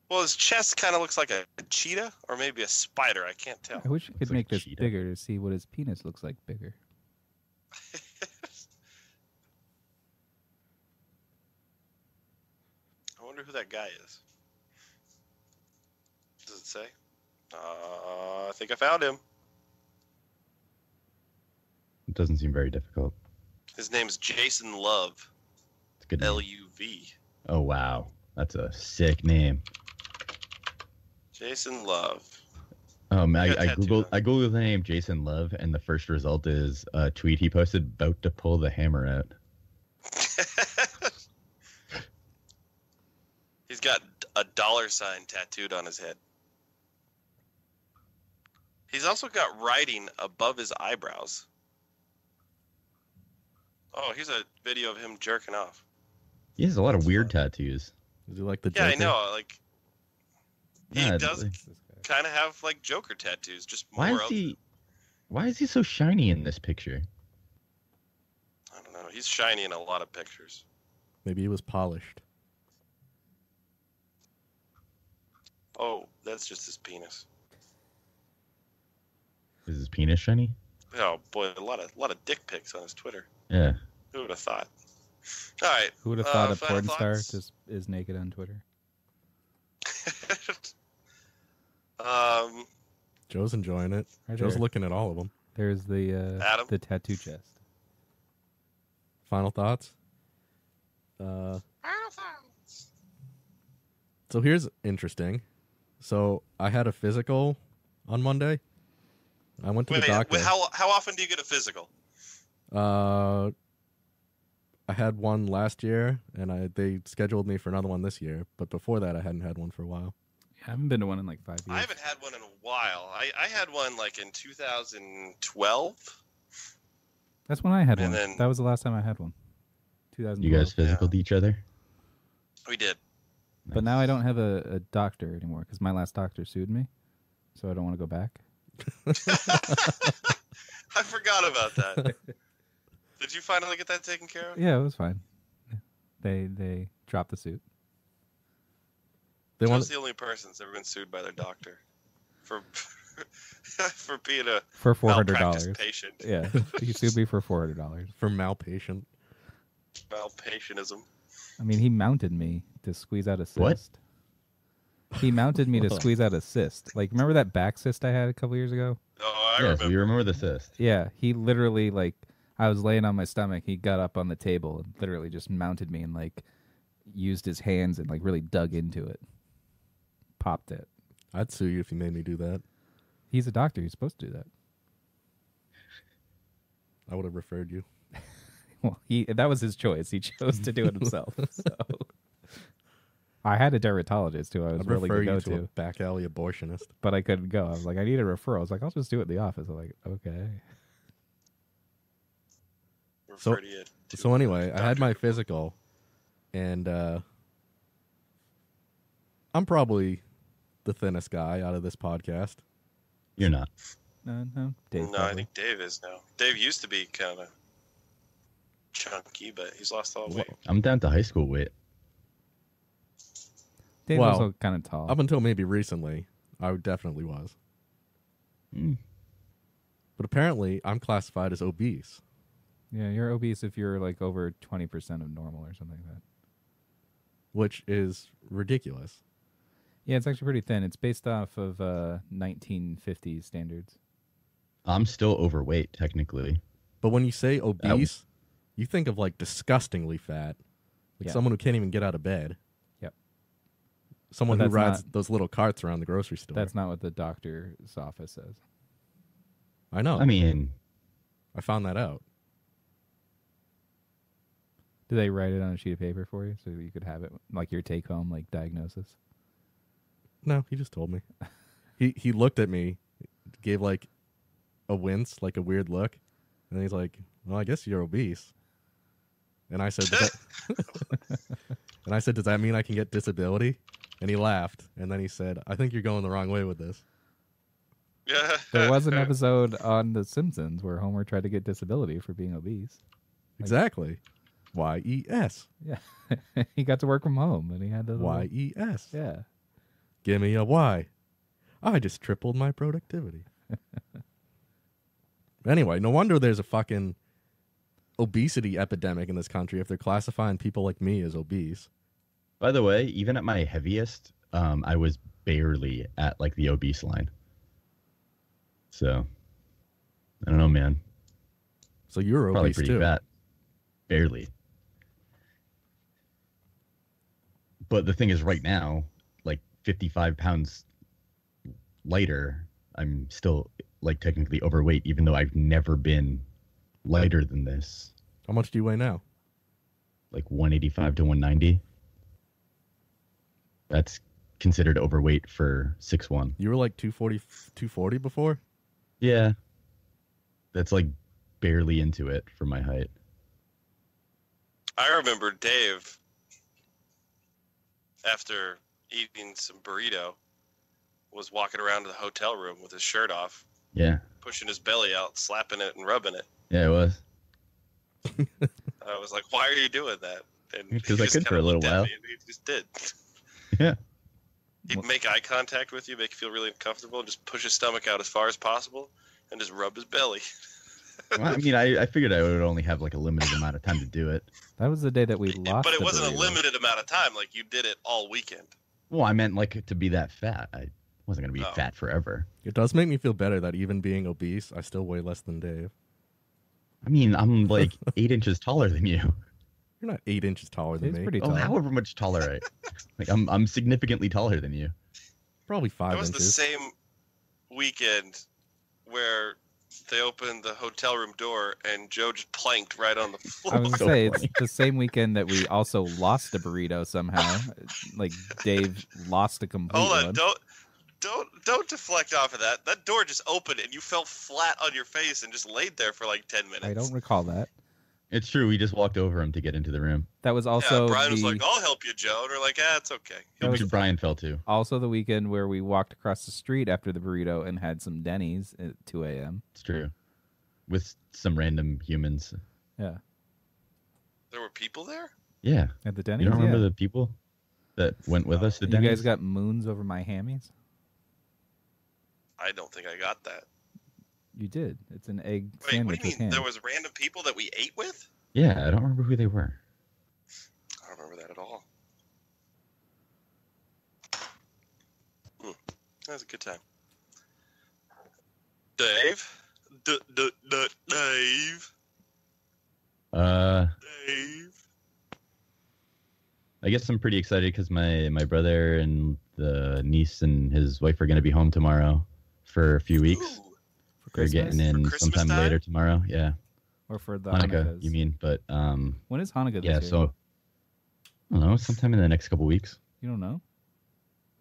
Well, his chest kind of looks like a cheetah or maybe a spider. I can't tell. I wish I could make this bigger to see what his penis looks like bigger. I wonder who that guy is. Does it say? I think I found him. It doesn't seem very difficult. His name's Jason Love. It's a good name. L-U-V. Oh wow, that's a sick name. Jason Love. I googled the name Jason Love, and the first result is a tweet he posted about to pull the hammer out. He's got a $sign tattooed on his head. He's also got writing above his eyebrows. Oh, here's a video of him jerking off. He has a lot of weird tattoos. Is he like the Yeah, Joker? I know. Like he Yeah, does kind of have like Joker tattoos, just Why more is of. Why is he so shiny in this picture? I don't know. He's shiny in a lot of pictures. Maybe he was polished. Oh, that's just his penis. Is his penis shiny? Oh boy, a lot of dick pics on his Twitter. Yeah. Who would have thought? All right. Who would have thought a final porn star thoughts? just is naked on Twitter? Joe's enjoying it. Right Joe's there. looking at all of them. There's the Adam? the tattoo chest. Final thoughts? So here's interesting. So I had a physical on Monday. I went to the doctor. How often do you get a physical? I had one last year, and they scheduled me for another one this year. But before that, I hadn't had one for a while. I haven't been to one in like 5 years. I haven't had one in a while. I had one like in 2012. That's when I had And one. then- That was the last time I had one. 2012. You guys physical to each other? We did. But now I don't have a doctor anymore because my last doctor sued me, so I don't want to go back. I forgot about that. Did you finally get that taken care of? Yeah, it was fine. They dropped the suit. Joe's the only person that's ever been sued by their doctor for for being a For malpractice $400. patient. Yeah, he sued me for $400 for malpatient. Malpatientism. I mean, he mounted me to squeeze out a cyst. What? He mounted me to squeeze out a cyst. Like, remember that back cyst I had a couple years ago? Oh, I Yes, remember. you remember the cyst. Yeah, he literally, like, I was laying on my stomach. He got up on the table and literally just mounted me and, like, used his hands and, like, really dug into it. Popped it. I'd sue you if you made me do that. He's a doctor. He's supposed to do that. I would have referred you. Well, that was his choice. He chose to do it himself. So I had a dermatologist who I was I'd willing refer to go you to a back alley abortionist. but I couldn't go. I was like, I need a referral. I was like, I'll just do it in the office. I'm like, okay. So anyway, I had my physical, and I'm probably the thinnest guy out of this podcast. You're not. No, Dave. No, I think Dave is now. Dave used to be kind of chunky, but he's lost all the weight. I'm down to high school weight. Dave was also kind of tall. Up until maybe recently, I definitely was. But apparently, I'm classified as obese. Yeah, you're obese if you're like over 20% of normal or something like that. Which is ridiculous. Yeah, it's actually pretty thin. It's based off of 1950s standards. I'm still overweight, technically. But when you say obese, you think of like disgustingly fat. Like Yeah. someone who can't even get out of bed. Yep. Someone But who that's rides not- those little carts around the grocery store. That's not what the doctor's office says. I know. I mean, I found that out. Do they write it on a sheet of paper for you so you could have it like your take-home like diagnosis? No, he just told me. He looked at me, gave like a wince, like a weird look, and he's like, "Well, I guess you're obese." And I said, "Does that mean I can get disability?" And he laughed, and then he said, "I think you're going the wrong way with this." There was an episode on The Simpsons where Homer tried to get disability for being obese. Exactly. YES. Yeah. He got to work from home and he had the little- YES. Yeah. Give me a Y. I just tripled my productivity. Anyway, no wonder there's a fucking obesity epidemic in this country if they're classifying people like me as obese. by the way, even at my heaviest, I was barely at like the obese line. So, I don't know, man. So you're Probably obese pretty too. fat. Barely. But the thing is, right now, like 55 pounds lighter, I'm still like technically overweight, even though I've never been lighter than this. How much do you weigh now? Like 185 to 190. That's considered overweight for 6'1". You were like 240 before? Yeah. That's like barely into it for my height. I remember Dave, after eating some burrito, was walking around to the hotel room with his shirt off. Yeah. Pushing his belly out, slapping it and rubbing it. Yeah, it was. I was like, why are you doing that? And Because he I just could for kinda a little looked at while. me and he just did. Yeah. He'd make eye contact with you, make you feel really uncomfortable, and just push his stomach out as far as possible, and just rub his belly. Well, I mean, I figured I would only have like a limited amount of time to do it. That was the day that we lost. But it the wasn't a burrito. limited amount of time. Like, you did it all weekend. Well, I meant like to be that fat. I wasn't going to be fat forever. It does make me feel better that even being obese, I still weigh less than Dave. I mean, I'm like 8 inches taller than you. You're not 8 inches taller than Dave's me. pretty Oh, tall. however much taller like I'm significantly taller than you. Probably 5 That was inches. the same weekend where they opened the hotel room door, and Joe just planked right on the floor. I was gonna say it's the same weekend that we also lost a burrito somehow. Like Dave lost a complete Hold on, one. don't deflect off of that. That door just opened, and you fell flat on your face and just laid there for like 10 minutes. I don't recall that. It's true. We just walked over him to get into the room. That was also Brian was like, "I'll help you, Joe," and we're like, "Ah, it's okay." Brian fell too. Also the weekend where we walked across the street after the burrito and had some Denny's at 2 a.m. It's true. With some random humans. Yeah. There were people there? Yeah. At the Denny's? You don't remember Yeah. the people that went with us to You Denny's? guys got moons over my hammies? I don't think I got that. You did. It's an egg Wait, sandwich what do you with mean? ham. There was random people that we ate with? Yeah, I don't remember who they were. I don't remember that at all. That was a good time. Dave? Dave? Dave? I guess I'm pretty excited because my brother and the niece and his wife are going to be home tomorrow for a few weeks. They're getting in sometime later tomorrow. Yeah. Or for the Hanukkah, Hanukkahs. you mean? But when is Hanukkah this yeah, year? so I don't know. Sometime in the next couple weeks. You don't know?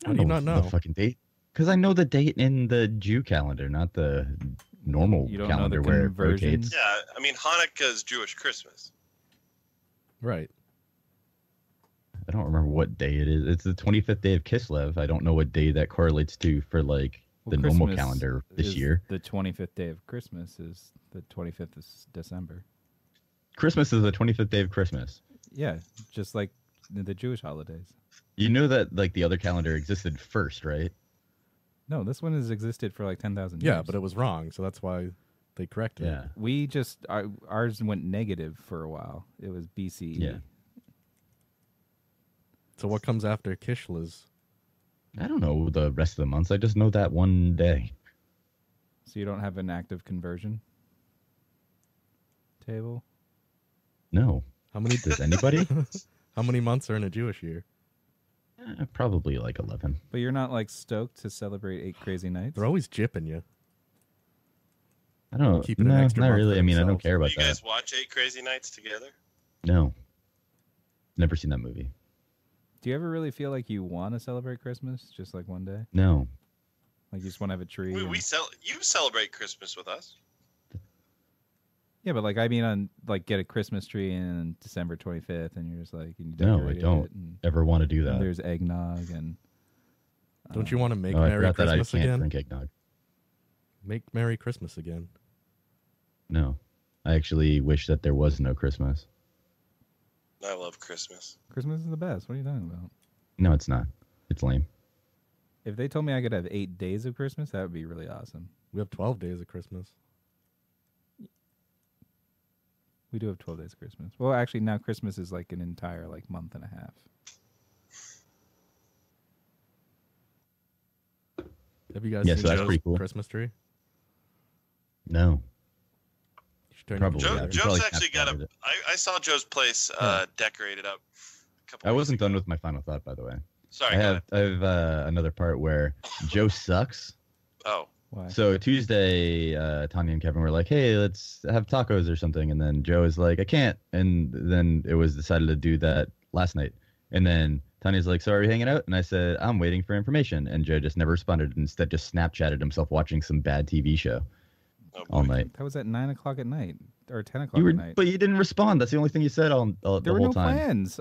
How do you not know? the fucking date? Because I know the date in the Jew calendar, not the normal You don't know calendar the where it conversion? rotates. Yeah, I mean, Hanukkah is Jewish Christmas. Right. I don't remember what day it is. It's the 25th day of Kislev. I don't know what day that correlates to for like the normal Christmas calendar this is year. The 25th day of Christmas is the 25th of December. Christmas is the 25th day of Christmas. Yeah, just like the Jewish holidays. You know that like the other calendar existed first, right? No, this one has existed for like 10,000 years. Yeah, but it was wrong, so that's why they corrected it. We just ours went negative for a while. It was BCE. Yeah. So what comes after Kishlev's? I don't know the rest of the months. I just know that one day. So you don't have an active conversion table? No. How many does anybody? How many months are in a Jewish year? Probably like 11. But you're not like stoked to celebrate 8 crazy nights? They're always jipping you. I don't. Keeping an No, extra not month really. for I mean, I don't themselves. care about You that. guys watch 8 Crazy Nights together? No. Never seen that movie. Do you ever really feel like you want to celebrate Christmas just like one day? No. Like you just want to have a tree? You celebrate Christmas with us. Yeah, but like I mean, on like get a Christmas tree in December 25th, and you're just like, and you No, I decorate don't it, and ever want to do that. there's eggnog and. Don't you want to make Oh, I Merry forgot that I Christmas can't again? drink eggnog. Make Merry Christmas again. No. I actually wish that there was no Christmas. I love Christmas. Christmas is the best. What are you talking about? No, it's not. It's lame. If they told me I could have 8 days of Christmas, that would be really awesome. We have 12 days of Christmas. We do have 12 days of Christmas. Well, actually, now Christmas is like an entire like month and a half. Have you guys Yeah, seen so that's Joe's pretty cool. Christmas tree? No. You should turn Probably. your- Yeah, Joe's probably actually got Snapchatted a. it. I saw Joe's place decorated up. I wasn't done with my final thought, by the way. Sorry, I go have another part where Joe sucks. Oh. Why? So Tuesday, Tanya and Kevin were like, "Hey, let's have tacos or something," and then Joe is like, "I can't," and then it was decided to do that last night, and then Tanya's like, "So are we hanging out?" And I said, "I'm waiting for information," and Joe just never responded. Instead, just Snapchatted himself watching some bad TV show all night. That was at 9 o'clock at night or 10 o'clock You were, at night. but you didn't respond. That's the only thing you said all the There were whole no time. plans.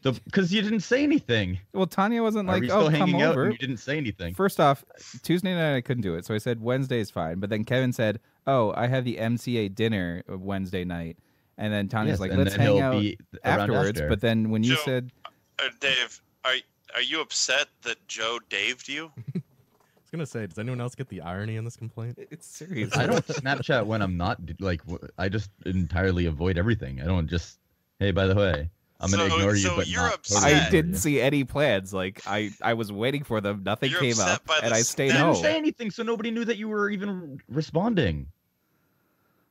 Because you didn't say anything. Well, Tanya wasn't Are like, we still "Oh, come hanging out?" over." And you didn't say anything. First off, Tuesday night I couldn't do it, so I said Wednesday's fine. But then Kevin said, "Oh, I have the MCA dinner Wednesday night," and then Tanya's Yes, like, and "Let's then hang he'll out be around afterwards." after. But then when you Joe, said, Dave, are you upset that Joe Daved you? I was gonna say, does anyone else get the irony in this complaint? It's serious. I don't Snapchat when I'm not like. I just entirely avoid everything. I don't just. Hey, by the way, I'm gonna ignore you, but you're not upset. totally I ignore didn't you. see any plans. Like I was waiting for them. Nothing You're came upset up, by and the I stayed You home. didn't say anything, so nobody knew that you were even responding.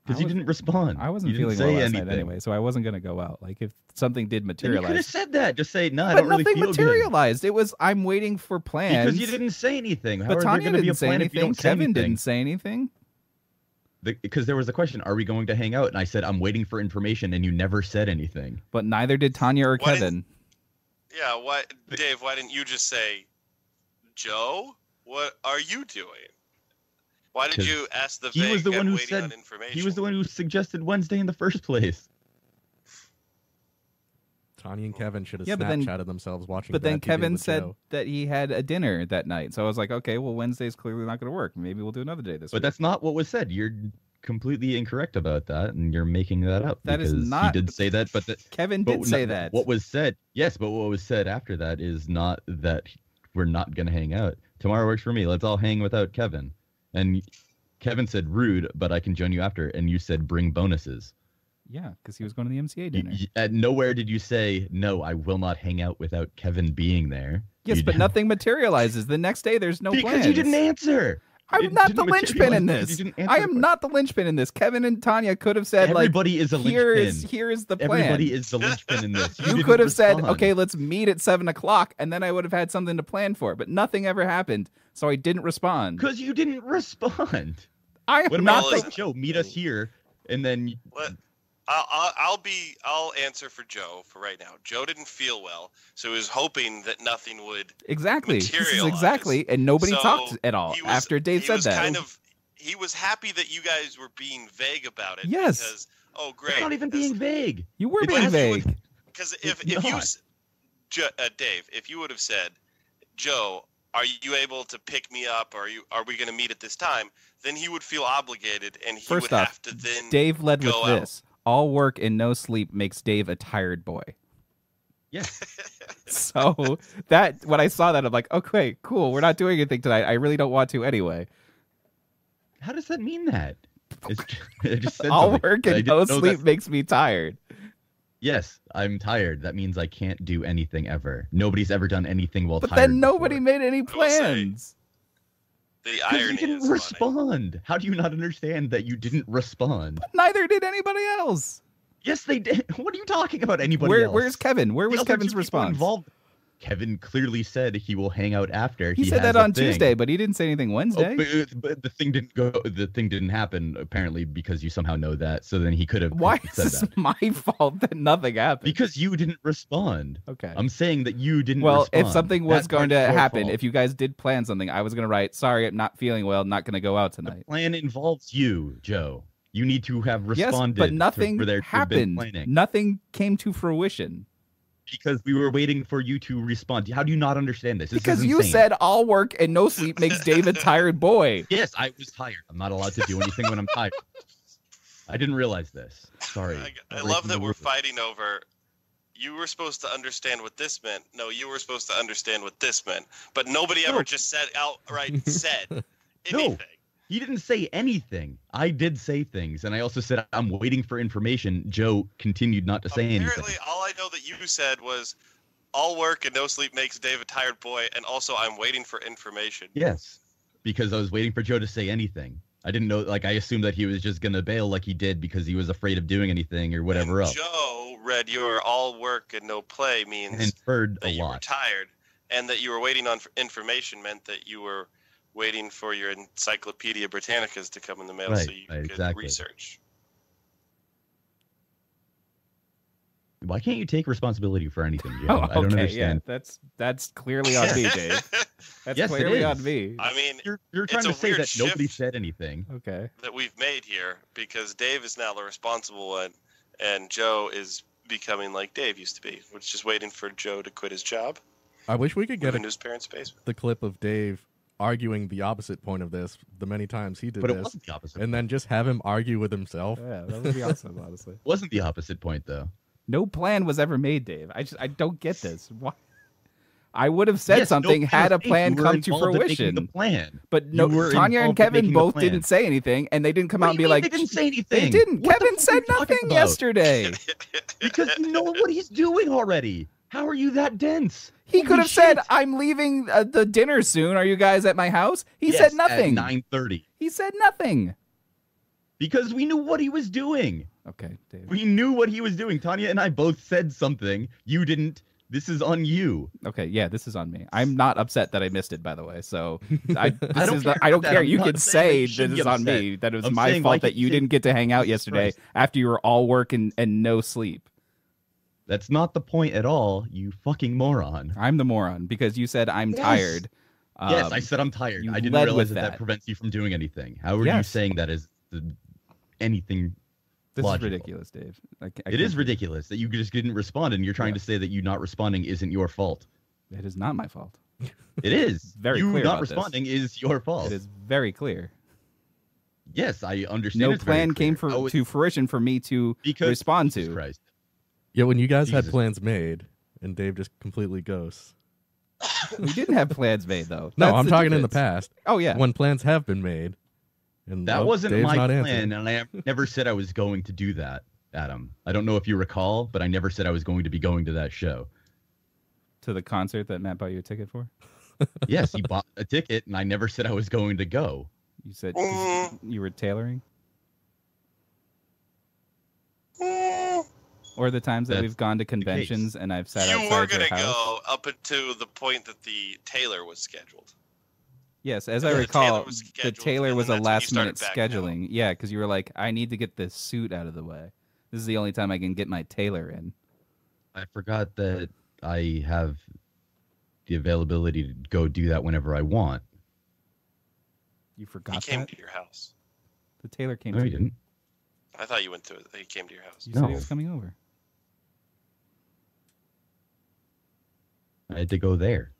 Because you was- didn't respond. I wasn't You didn't feeling well say last anything. night anyway, so I wasn't gonna go out. Like if something did Then you could have materialize, said that. Just say no. I but don't really nothing feel good. materialized. It was I'm waiting for plans Because you didn't say anything. How But are there Tanya going to be a didn't say plan if you anything. don't say Kevin anything? didn't say anything. because there was a question, are we going to hang out? And I said, I'm waiting for information, and you never said anything. But neither did Tanya or Kevin. Yeah, Dave, why didn't you just say, Joe, what are you doing? Why did you ask the vague waiting on information? He was the one who suggested Wednesday in the first place. Tanya and Kevin should have Snapchatted themselves watching. But then Bad TV Kevin with said Joe. that he had a dinner that night. So I was like, okay, well, Wednesday's clearly not going to work. Maybe we'll do another day this week. But that's not what was said. You're completely incorrect about that, and you're making that up. That is not. He did say that, but Kevin did say that. What was said, yes, but what was said after that is not that we're not going to hang out. Tomorrow works for me. Let's all hang without Kevin. And Kevin said rude, but I can join you after. And you said bring bonuses. Yeah, because he was going to the MCA dinner. At nowhere did you say, no, I will not hang out without Kevin being there. Yes, but nothing materializes. The next day, there's no plans. Because you didn't answer. I'm not the linchpin in this. I am not the linchpin in this. Kevin and Tanya could have said, everybody is a linchpin. Here is the plan. Everybody is the linchpin in this. You could have said, okay, let's meet at 7 o'clock, and then I would have had something to plan for. But nothing ever happened, so I didn't respond. Because you didn't respond. I am not like, Joe, meet us here, and then... I'll answer for Joe for right now. Joe didn't feel well, so he was hoping that nothing would materialize. This is exactly, and nobody talked at all after Dave said that. He was happy that you guys were being vague about it. Yes. Because, oh, great. It's not even being vague. You were being vague. Because if you, Dave, if you would have said, Joe, are you able to pick me up? Or are we going to meet at this time? Then he would feel obligated, and he would have to then Dave led with go this. All work and no sleep makes Dave a tired boy. Yes. So when I saw that, I'm like, okay, cool. We're not doing anything tonight. I really don't want to anyway. How does that mean that? I just said all something. work and no sleep makes me tired. Yes, I'm tired. That means I can't do anything ever. Nobody's ever done anything while tired. But then nobody made any plans. The irony you didn't respond. How do you not understand that you didn't respond? But neither did anybody else. Yes, they did. What are you talking about? Anybody else? Where's Kevin? Where was Kevin's response? Kevin clearly said he will hang out after. He said that on Tuesday, but he didn't say anything Wednesday. But the thing didn't go. The thing didn't happen apparently because you somehow know that. So then he could have. Why said is this my fault that nothing happened? Because you didn't respond. Okay. I'm saying that you didn't. Well, respond. if something was going to happen, if you guys did plan something, I was going to write, "Sorry, I'm not feeling well. Not going to go out tonight." The plan involves you, Joe. You need to have responded. Yes, but nothing happened. Nothing came to fruition. Because we were waiting for you to respond. How do you not understand this? Because you said all work and no sleep makes Dave a tired boy. Yes, I was tired. I'm not allowed to do anything when I'm tired. I didn't realize this. Sorry. I love that we're fighting over. You were supposed to understand what this meant. No, you were supposed to understand what this meant. But nobody ever just said outright said anything. No. He didn't say anything. I did say things, and I also said I'm waiting for information. Joe continued not to say anything. Apparently, all I know that you said was, all work and no sleep makes Dave a tired boy, and also I'm waiting for information. Yes, because I was waiting for Joe to say anything. I didn't know, I assumed that he was just going to bail like he did because he was afraid of doing anything or whatever else. Joe read your all work and no play means that you were tired, and that you were waiting on information meant that you were waiting for your Encyclopedia Britannicas to come in the mail so you could research. Why can't you take responsibility for anything, Joe? I don't understand. Yeah, that's clearly on me, Dave. That's clearly on me. I mean, you're trying to say that nobody said anything. Okay. That we've made here because Dave is now the responsible one, and Joe is becoming like Dave used to be, which is just waiting for Joe to quit his job. I wish we could get into his parents' basement. The clip of Dave arguing the opposite point of this the many times he did this. It wasn't the opposite and then just have him argue with himself. Yeah, that would be awesome, honestly. It wasn't the opposite point, though. No plan was ever made, Dave. I don't get this. Why? I would have said something had a plan come to fruition. The plan. But no, Tanya and Kevin both didn't say anything, and they didn't come out and be like, they didn't say anything. They didn't. Kevin said nothing yesterday. Because you know what he's doing already. How are you that dense? He could have said, I'm leaving the dinner soon. Are you guys at my house? He said nothing. At 9:30. He said nothing. Because we knew what he was doing. Okay, Dave. We knew what he was doing. Tanya and I both said something. You didn't This is on you. Okay, yeah, this is on me. I'm not upset that I missed it, by the way. So I don't care. care. You I'm can not say saying that it's on me. That it was I'm my saying, fault why that can't you you didn't get to hang out Jesus yesterday Christ. after you were all work and no sleep. That's not the point at all, you fucking moron. I'm the moron because you said I'm Yes. tired. Yes, I said I'm tired. you I didn't led realize with that that. prevents you from doing anything. How are you Yes. saying that is anything This logical? is ridiculous, Dave. I It is ridiculous that you just didn't respond, and you're trying to say that you not responding isn't your fault. It is not my fault. It is. Very you clear not about this. responding is your fault. It is very clear. Yes, I understand. No it's very plan came clear. to fruition for me to respond Jesus to. Christ. Yeah, when you guys had Jesus. plans made, and Dave just completely ghosts. We didn't have plans made though. No, That's I'm the talking in the difference. past. Oh yeah. When plans have been made. And That wasn't Dave's my not plan, answering. and I never said I was going to do that, Adam. I don't know if you recall, but I never said I was going to be going to that show. To the concert that Matt bought you a ticket for? Yes, he bought a ticket, and I never said I was going to go. You said you were tailoring? Or the times that That's we've gone to case. conventions and I've sat You were outside your gonna house? go up until the point that the Taylor was scheduled. Yes, as I Yeah, the recall, Taylor was the scheduled, Taylor and was then a that's when you last minute started backing out. scheduling. Yeah, because you were like, I need to get this suit out of the way. This is the only time I can get my Taylor in. I forgot that I have the availability to go do that whenever I want. You He forgot came that? to your house. The Taylor came No, to he you. didn't. I thought you went to. He came to your house. You said he No. was coming over. I had to go there.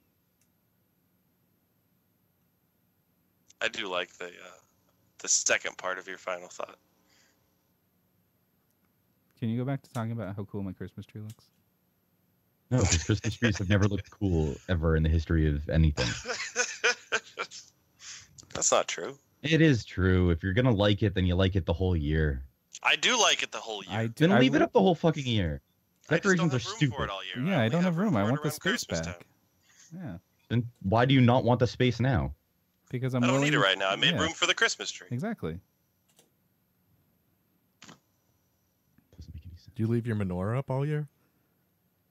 I do like the second part of your final thought. Can you go back to talking about how cool my Christmas tree looks? No, because Christmas trees have never looked cool ever in the history of anything. That's not true. It is true. If you're gonna like it, then you like it the whole year. I do like it the whole year. Then leave it up the whole fucking year. I just don't Decorations are have room stupid. for it all year. Yeah, I don't have room. I for it want the around space Christmas back. time. Yeah, Then why do you not want the space now? because I'm I don't willing... need it right now. I made Yeah, room for the Christmas tree. Exactly. Doesn't make any sense. Do you leave your menorah up all year?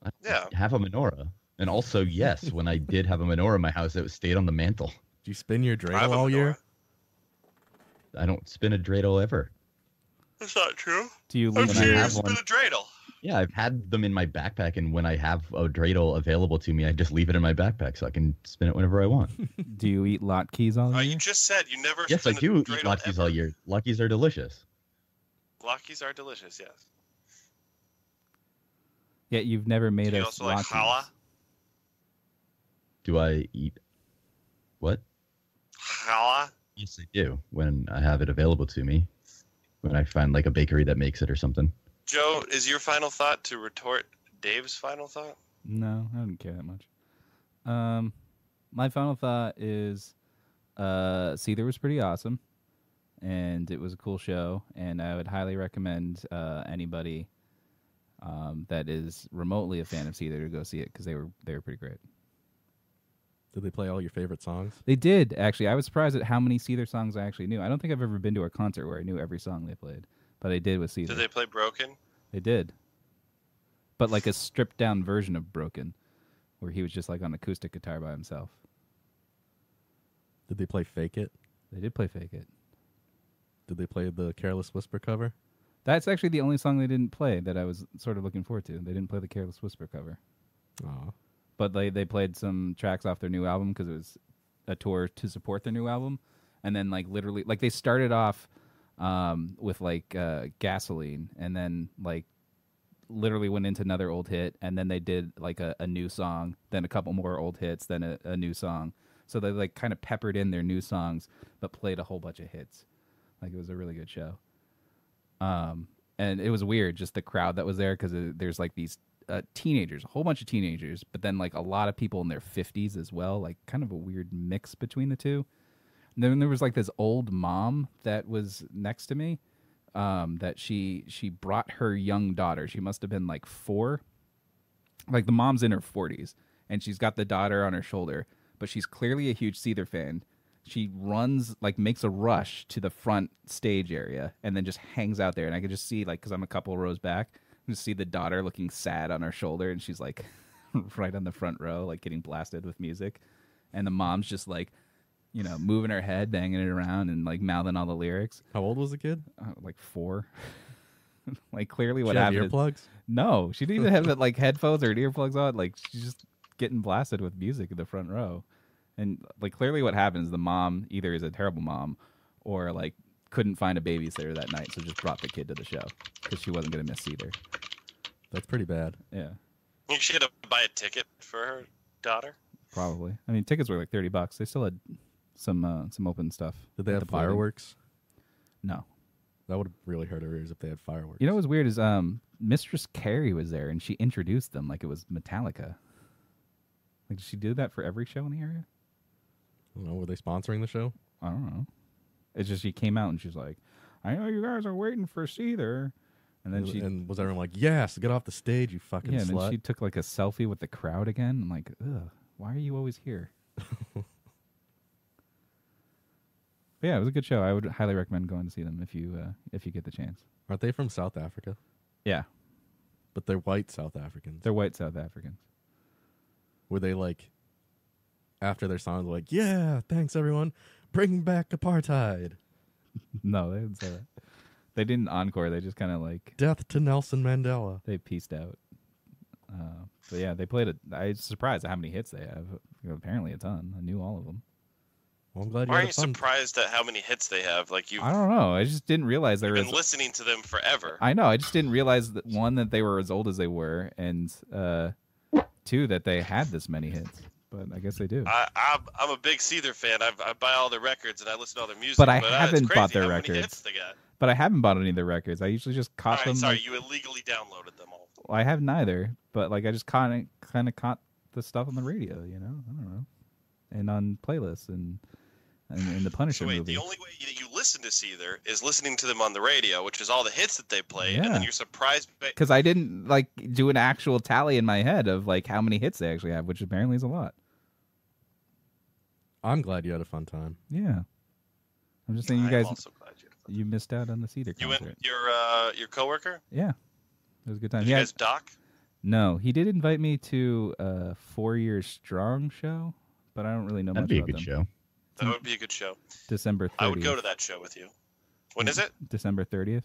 I Yeah. have a menorah, and also yes, when I did have a menorah in my house, it stayed on the mantle. Do you spin your I have dreidel a all year? menorah. I don't spin a dreidel ever. That's not true. Do you I've leave When I seen you have spin one- a dreidel. Yeah, I've had them in my backpack, and when I have a dreidel available to me, I just leave it in my backpack so I can spin it whenever I want. Do you eat latkes all year? You just said you never. Yes, I spin a do eat dreidel latkes ever. all year. Latkes are delicious. Latkes are delicious. Yes. Yet you've never made Do you us also like latkes. challah? Do I eat what? Challah? Yes, I do. When I have it available to me, when I find like a bakery that makes it or something. Joe, is your final thought to retort Dave's final thought? No, I don't care that much. My final thought is, Seether was pretty awesome, and it was a cool show, and I would highly recommend anybody that is remotely a fan of Seether to go see it because they were pretty great. Did they play all your favorite songs? They did, actually. I was surprised at how many Seether songs I actually knew. I don't think I've ever been to a concert where I knew every song they played, but I did with Seether. Did they play Broken? They did. But like a stripped down version of Broken, where he was just like on acoustic guitar by himself. Did they play Fake It? They did play Fake It. Did they play the Careless Whisper cover? That's actually the only song they didn't play that I was sort of looking forward to. They didn't play the Careless Whisper cover. Aw. But they played some tracks off their new album because it was a tour to support their new album. And then like literally, like they started off with like Gasoline, and then like literally went into another old hit, and then they did like a new song, then a couple more old hits, then a new song. So they like kind of peppered in their new songs, but played a whole bunch of hits. Like it was a really good show. And it was weird, just the crowd that was there, because there's like these teenagers, a whole bunch of teenagers, but then like a lot of people in their 50s as well, like kind of a weird mix between the two. And then there was like this old mom that was next to me, that she brought her young daughter. She must have been like 4. Like the mom's in her 40s, and she's got the daughter on her shoulder, but she's clearly a huge Seether fan. She runs, like makes a rush to the front stage area and then just hangs out there. And I could just see, like, because I'm a couple rows back, just see the daughter looking sad on her shoulder, and she's like right on the front row, like getting blasted with music, and the mom's just like, you know, moving her head, banging it around, and like mouthing all the lyrics. How old was the kid? Like 4. Like clearly, what She had happened? earplugs? No, she didn't even have like headphones or earplugs on. Like she's just getting blasted with music in the front row, and like clearly, what happens? The mom either is a terrible mom, or like couldn't find a babysitter that night, so just brought the kid to the show because she wasn't gonna miss either. That's pretty bad. Yeah, She had to buy a ticket for her daughter. probably. I mean, tickets were like $30. They still had some open stuff. Did they at have the podium. fireworks? No. That would have really hurt her ears if they had fireworks. You know what's weird is Mistress Carrie was there and she introduced them like it was Metallica. Like, did she do that for every show in the area? I don't know. Were they sponsoring the show? I don't know. It's just she came out and she's like, I know you guys are waiting for Seether. And then and was everyone like, yes, get off the stage, you fucking yeah, slut? and then she took like a selfie with the crowd again. I'm like, ugh, why are you always here? But yeah, it was a good show. I would highly recommend going to see them if you get the chance. Aren't they from South Africa? Yeah. But they're white South Africans. They're white South Africans. Were they like, after their songs, like, yeah, thanks everyone, bring back apartheid? No, they didn't say that. They didn't encore. They just kind of like... Death to Nelson Mandela. They pieced out. But yeah, they played it. I was surprised at how many hits they have. Apparently a ton. I knew all of them. Well, I'm glad you Why are had you fun. surprised at how many hits they have? Like I don't know. I just didn't realize they you've were... been listening to them forever. I know. I just didn't realize that, one, that they were as old as they were, and two, that they had this many hits. But I guess they do. I'm a big Seether fan. I buy all their records and I listen to all their music. But I it's haven't crazy bought their how records. Many hits they got. But I haven't bought any of their records. I usually just All caught right, them. sorry, like- you illegally downloaded them all. Well, I have neither, but like I just kind of caught the stuff on the radio, you know. I don't know, and on playlists and in the Punisher So wait, movie. the only way that you listen to Seether is listening to them on the radio, which is all the hits that they play, and Yeah. then you're surprised. Because I didn't like do an actual tally in my head of like how many hits they actually have, which apparently is a lot. I'm glad you had a fun time. Yeah, I'm just saying you I'm guys. also glad you missed out on the Seether You concert. went your coworker? Yeah, it was a good time. Did you guys dock? No, he did invite me to a 4 Year Strong show, but I don't really know That'd much be a about good them. show. That would be a good show. December 30th. I would go to that show with you. When is it? December 30th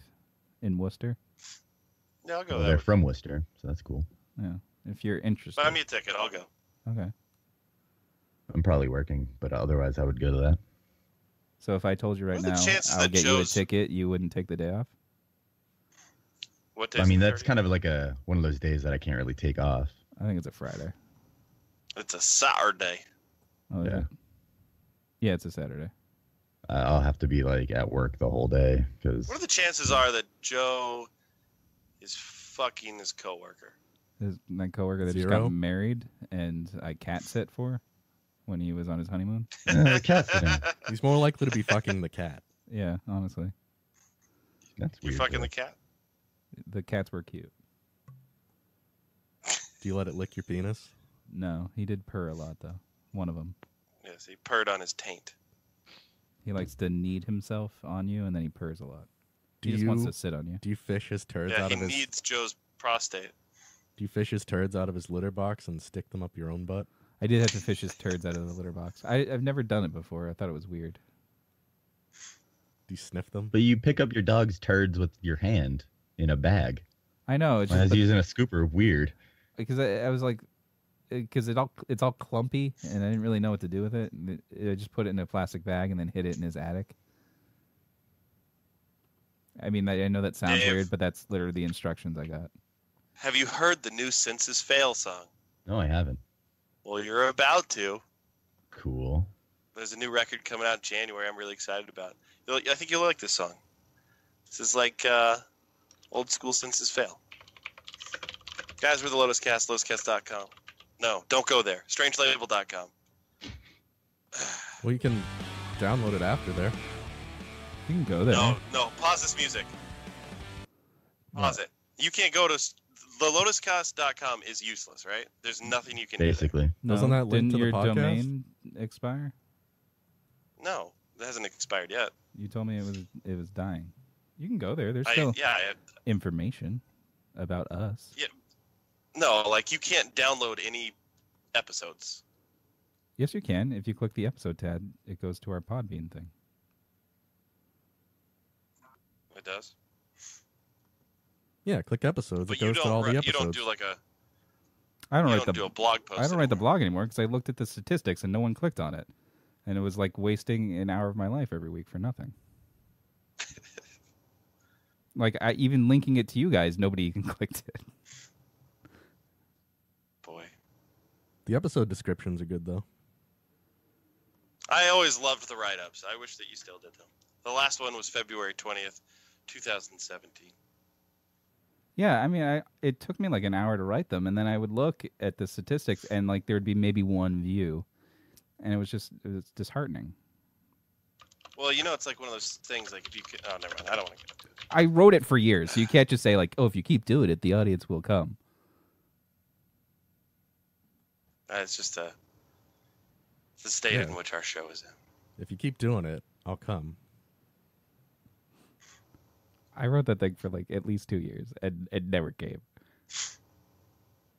in Worcester. Yeah, I'll go Well, there. they're from Worcester, so that's cool. Yeah, if you're interested. Buy me a ticket. I'll go. Okay. I'm probably working, but otherwise I would go to that. So if I told you right What are the now, chances I'll that get you a Joe's- ticket, you wouldn't take the day off? What day? I mean, that's kind of like one of those days that I can't really take off. I think it's a Friday. It's a Saturday. Oh, is Yeah. it? Yeah, it's a Saturday. I'll have to be like at work the whole day because What are the chances are that Joe is fucking his coworker? My coworker that just Zero? got married and I cat sit for when he was on his honeymoon. cat sitting. He's more likely to be fucking the cat. Yeah, honestly. That's You weird. fucking though. the cat? The cats were cute. Do you let it lick your penis? No, he did purr a lot, though. One of them. Yes, he purred on his taint. He likes to knead himself on you, and then he purrs a lot. Do He just wants you- to sit on you. Do you fish his turds Yeah, out he of his? needs Joe's prostate. Do you fish his turds out of his litter box and stick them up your own butt? I did have to fish his turds out of the litter box. I've never done it before. I thought it was weird. Do you sniff them? But you pick up your dog's turds with your hand in a bag. I know. It's Why just is he using a scooper? Weird. because I was like, because it's all clumpy, and I didn't really know what to do with it. And I just put it in a plastic bag and then hid it in his attic. I mean, I know that sounds Dave. weird, but that's literally the instructions I got. Have you heard the new Census Fail song? No, I haven't. Well, you're about to. Cool. There's a new record coming out in January. I'm really excited about. I think you'll like this song. This is like old school Census Fail. Guys, we're the Lotus Cast, lotuscast.com. No, don't go there. Strangelabel.com. Well, you can download it after there. You can go there. No, pause this music. Pause it. You can't go to thelotuscast.com is useless, right? There's nothing you can Basically. No, Doesn't that link didn't to the your podcast? domain expire? do. No, it hasn't expired yet. You told me it was dying. You can go there. There's still Yeah, information about us. yeah. No, like you can't download any episodes. Yes, you can. If you click the episode tab, it goes to our Podbean thing. It does? Yeah, click episodes. But it goes to all the episodes. You don't do like a... I don't you write don't do a blog post I don't write the blog anymore because I looked at the statistics and no one clicked on it. And it was like wasting an hour of my life every week for nothing. Like, even linking it to you guys, nobody even clicked it. Boy. The episode descriptions are good, though. I always loved the write-ups. I wish that you still did them. The last one was February 20th, 2017. Yeah, I mean, it took me like an hour to write them, and then I would look at the statistics, and like there would be maybe one view, and it was disheartening. Well, you know, it's like one of those things. Like if you could, oh, never mind. I don't want to get into it. I wrote it for years, so you can't just say like, "Oh, if you keep doing it, the audience will come." It's just the state in which our show is in. If you keep doing it, I'll come. I wrote that thing for like at least 2 years, and it never came.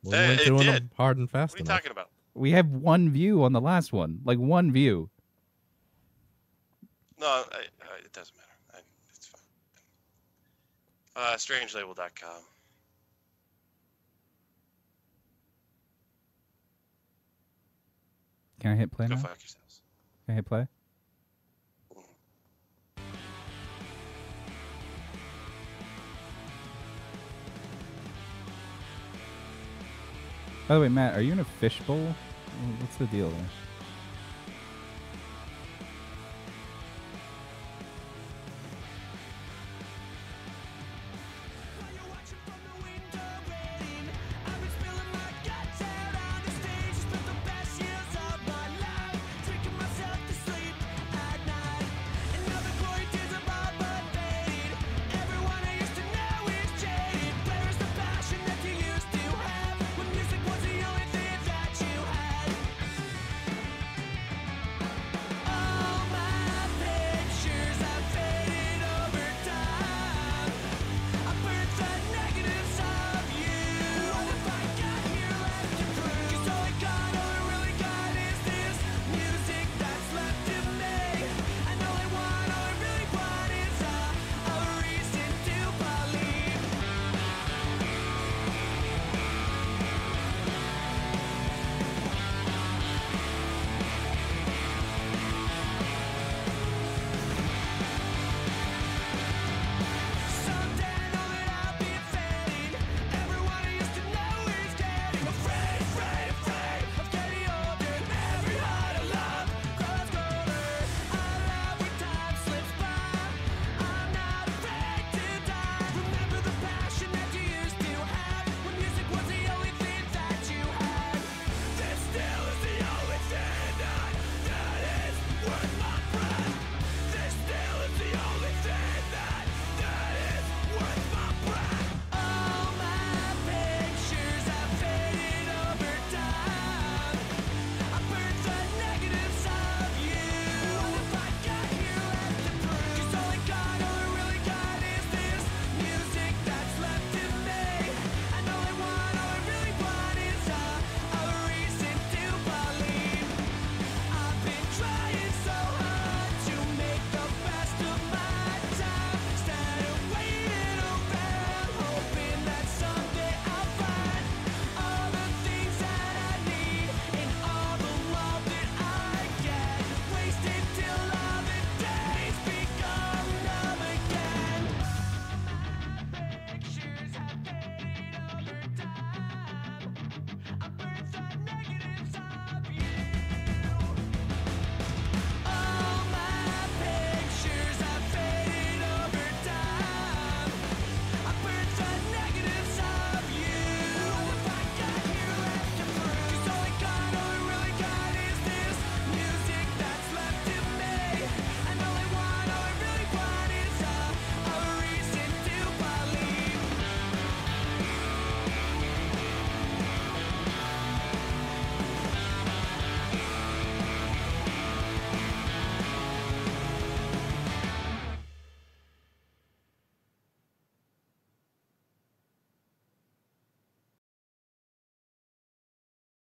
Well, you weren't doing them hard and fast What are you enough. talking about? We have one view on the last one, like one view. No, it doesn't matter. It's fine. Strangelabel.com. Can I hit play Go now? fuck yourselves. Can I hit play? By the way, Matt, are you in a fishbowl? What's the deal there?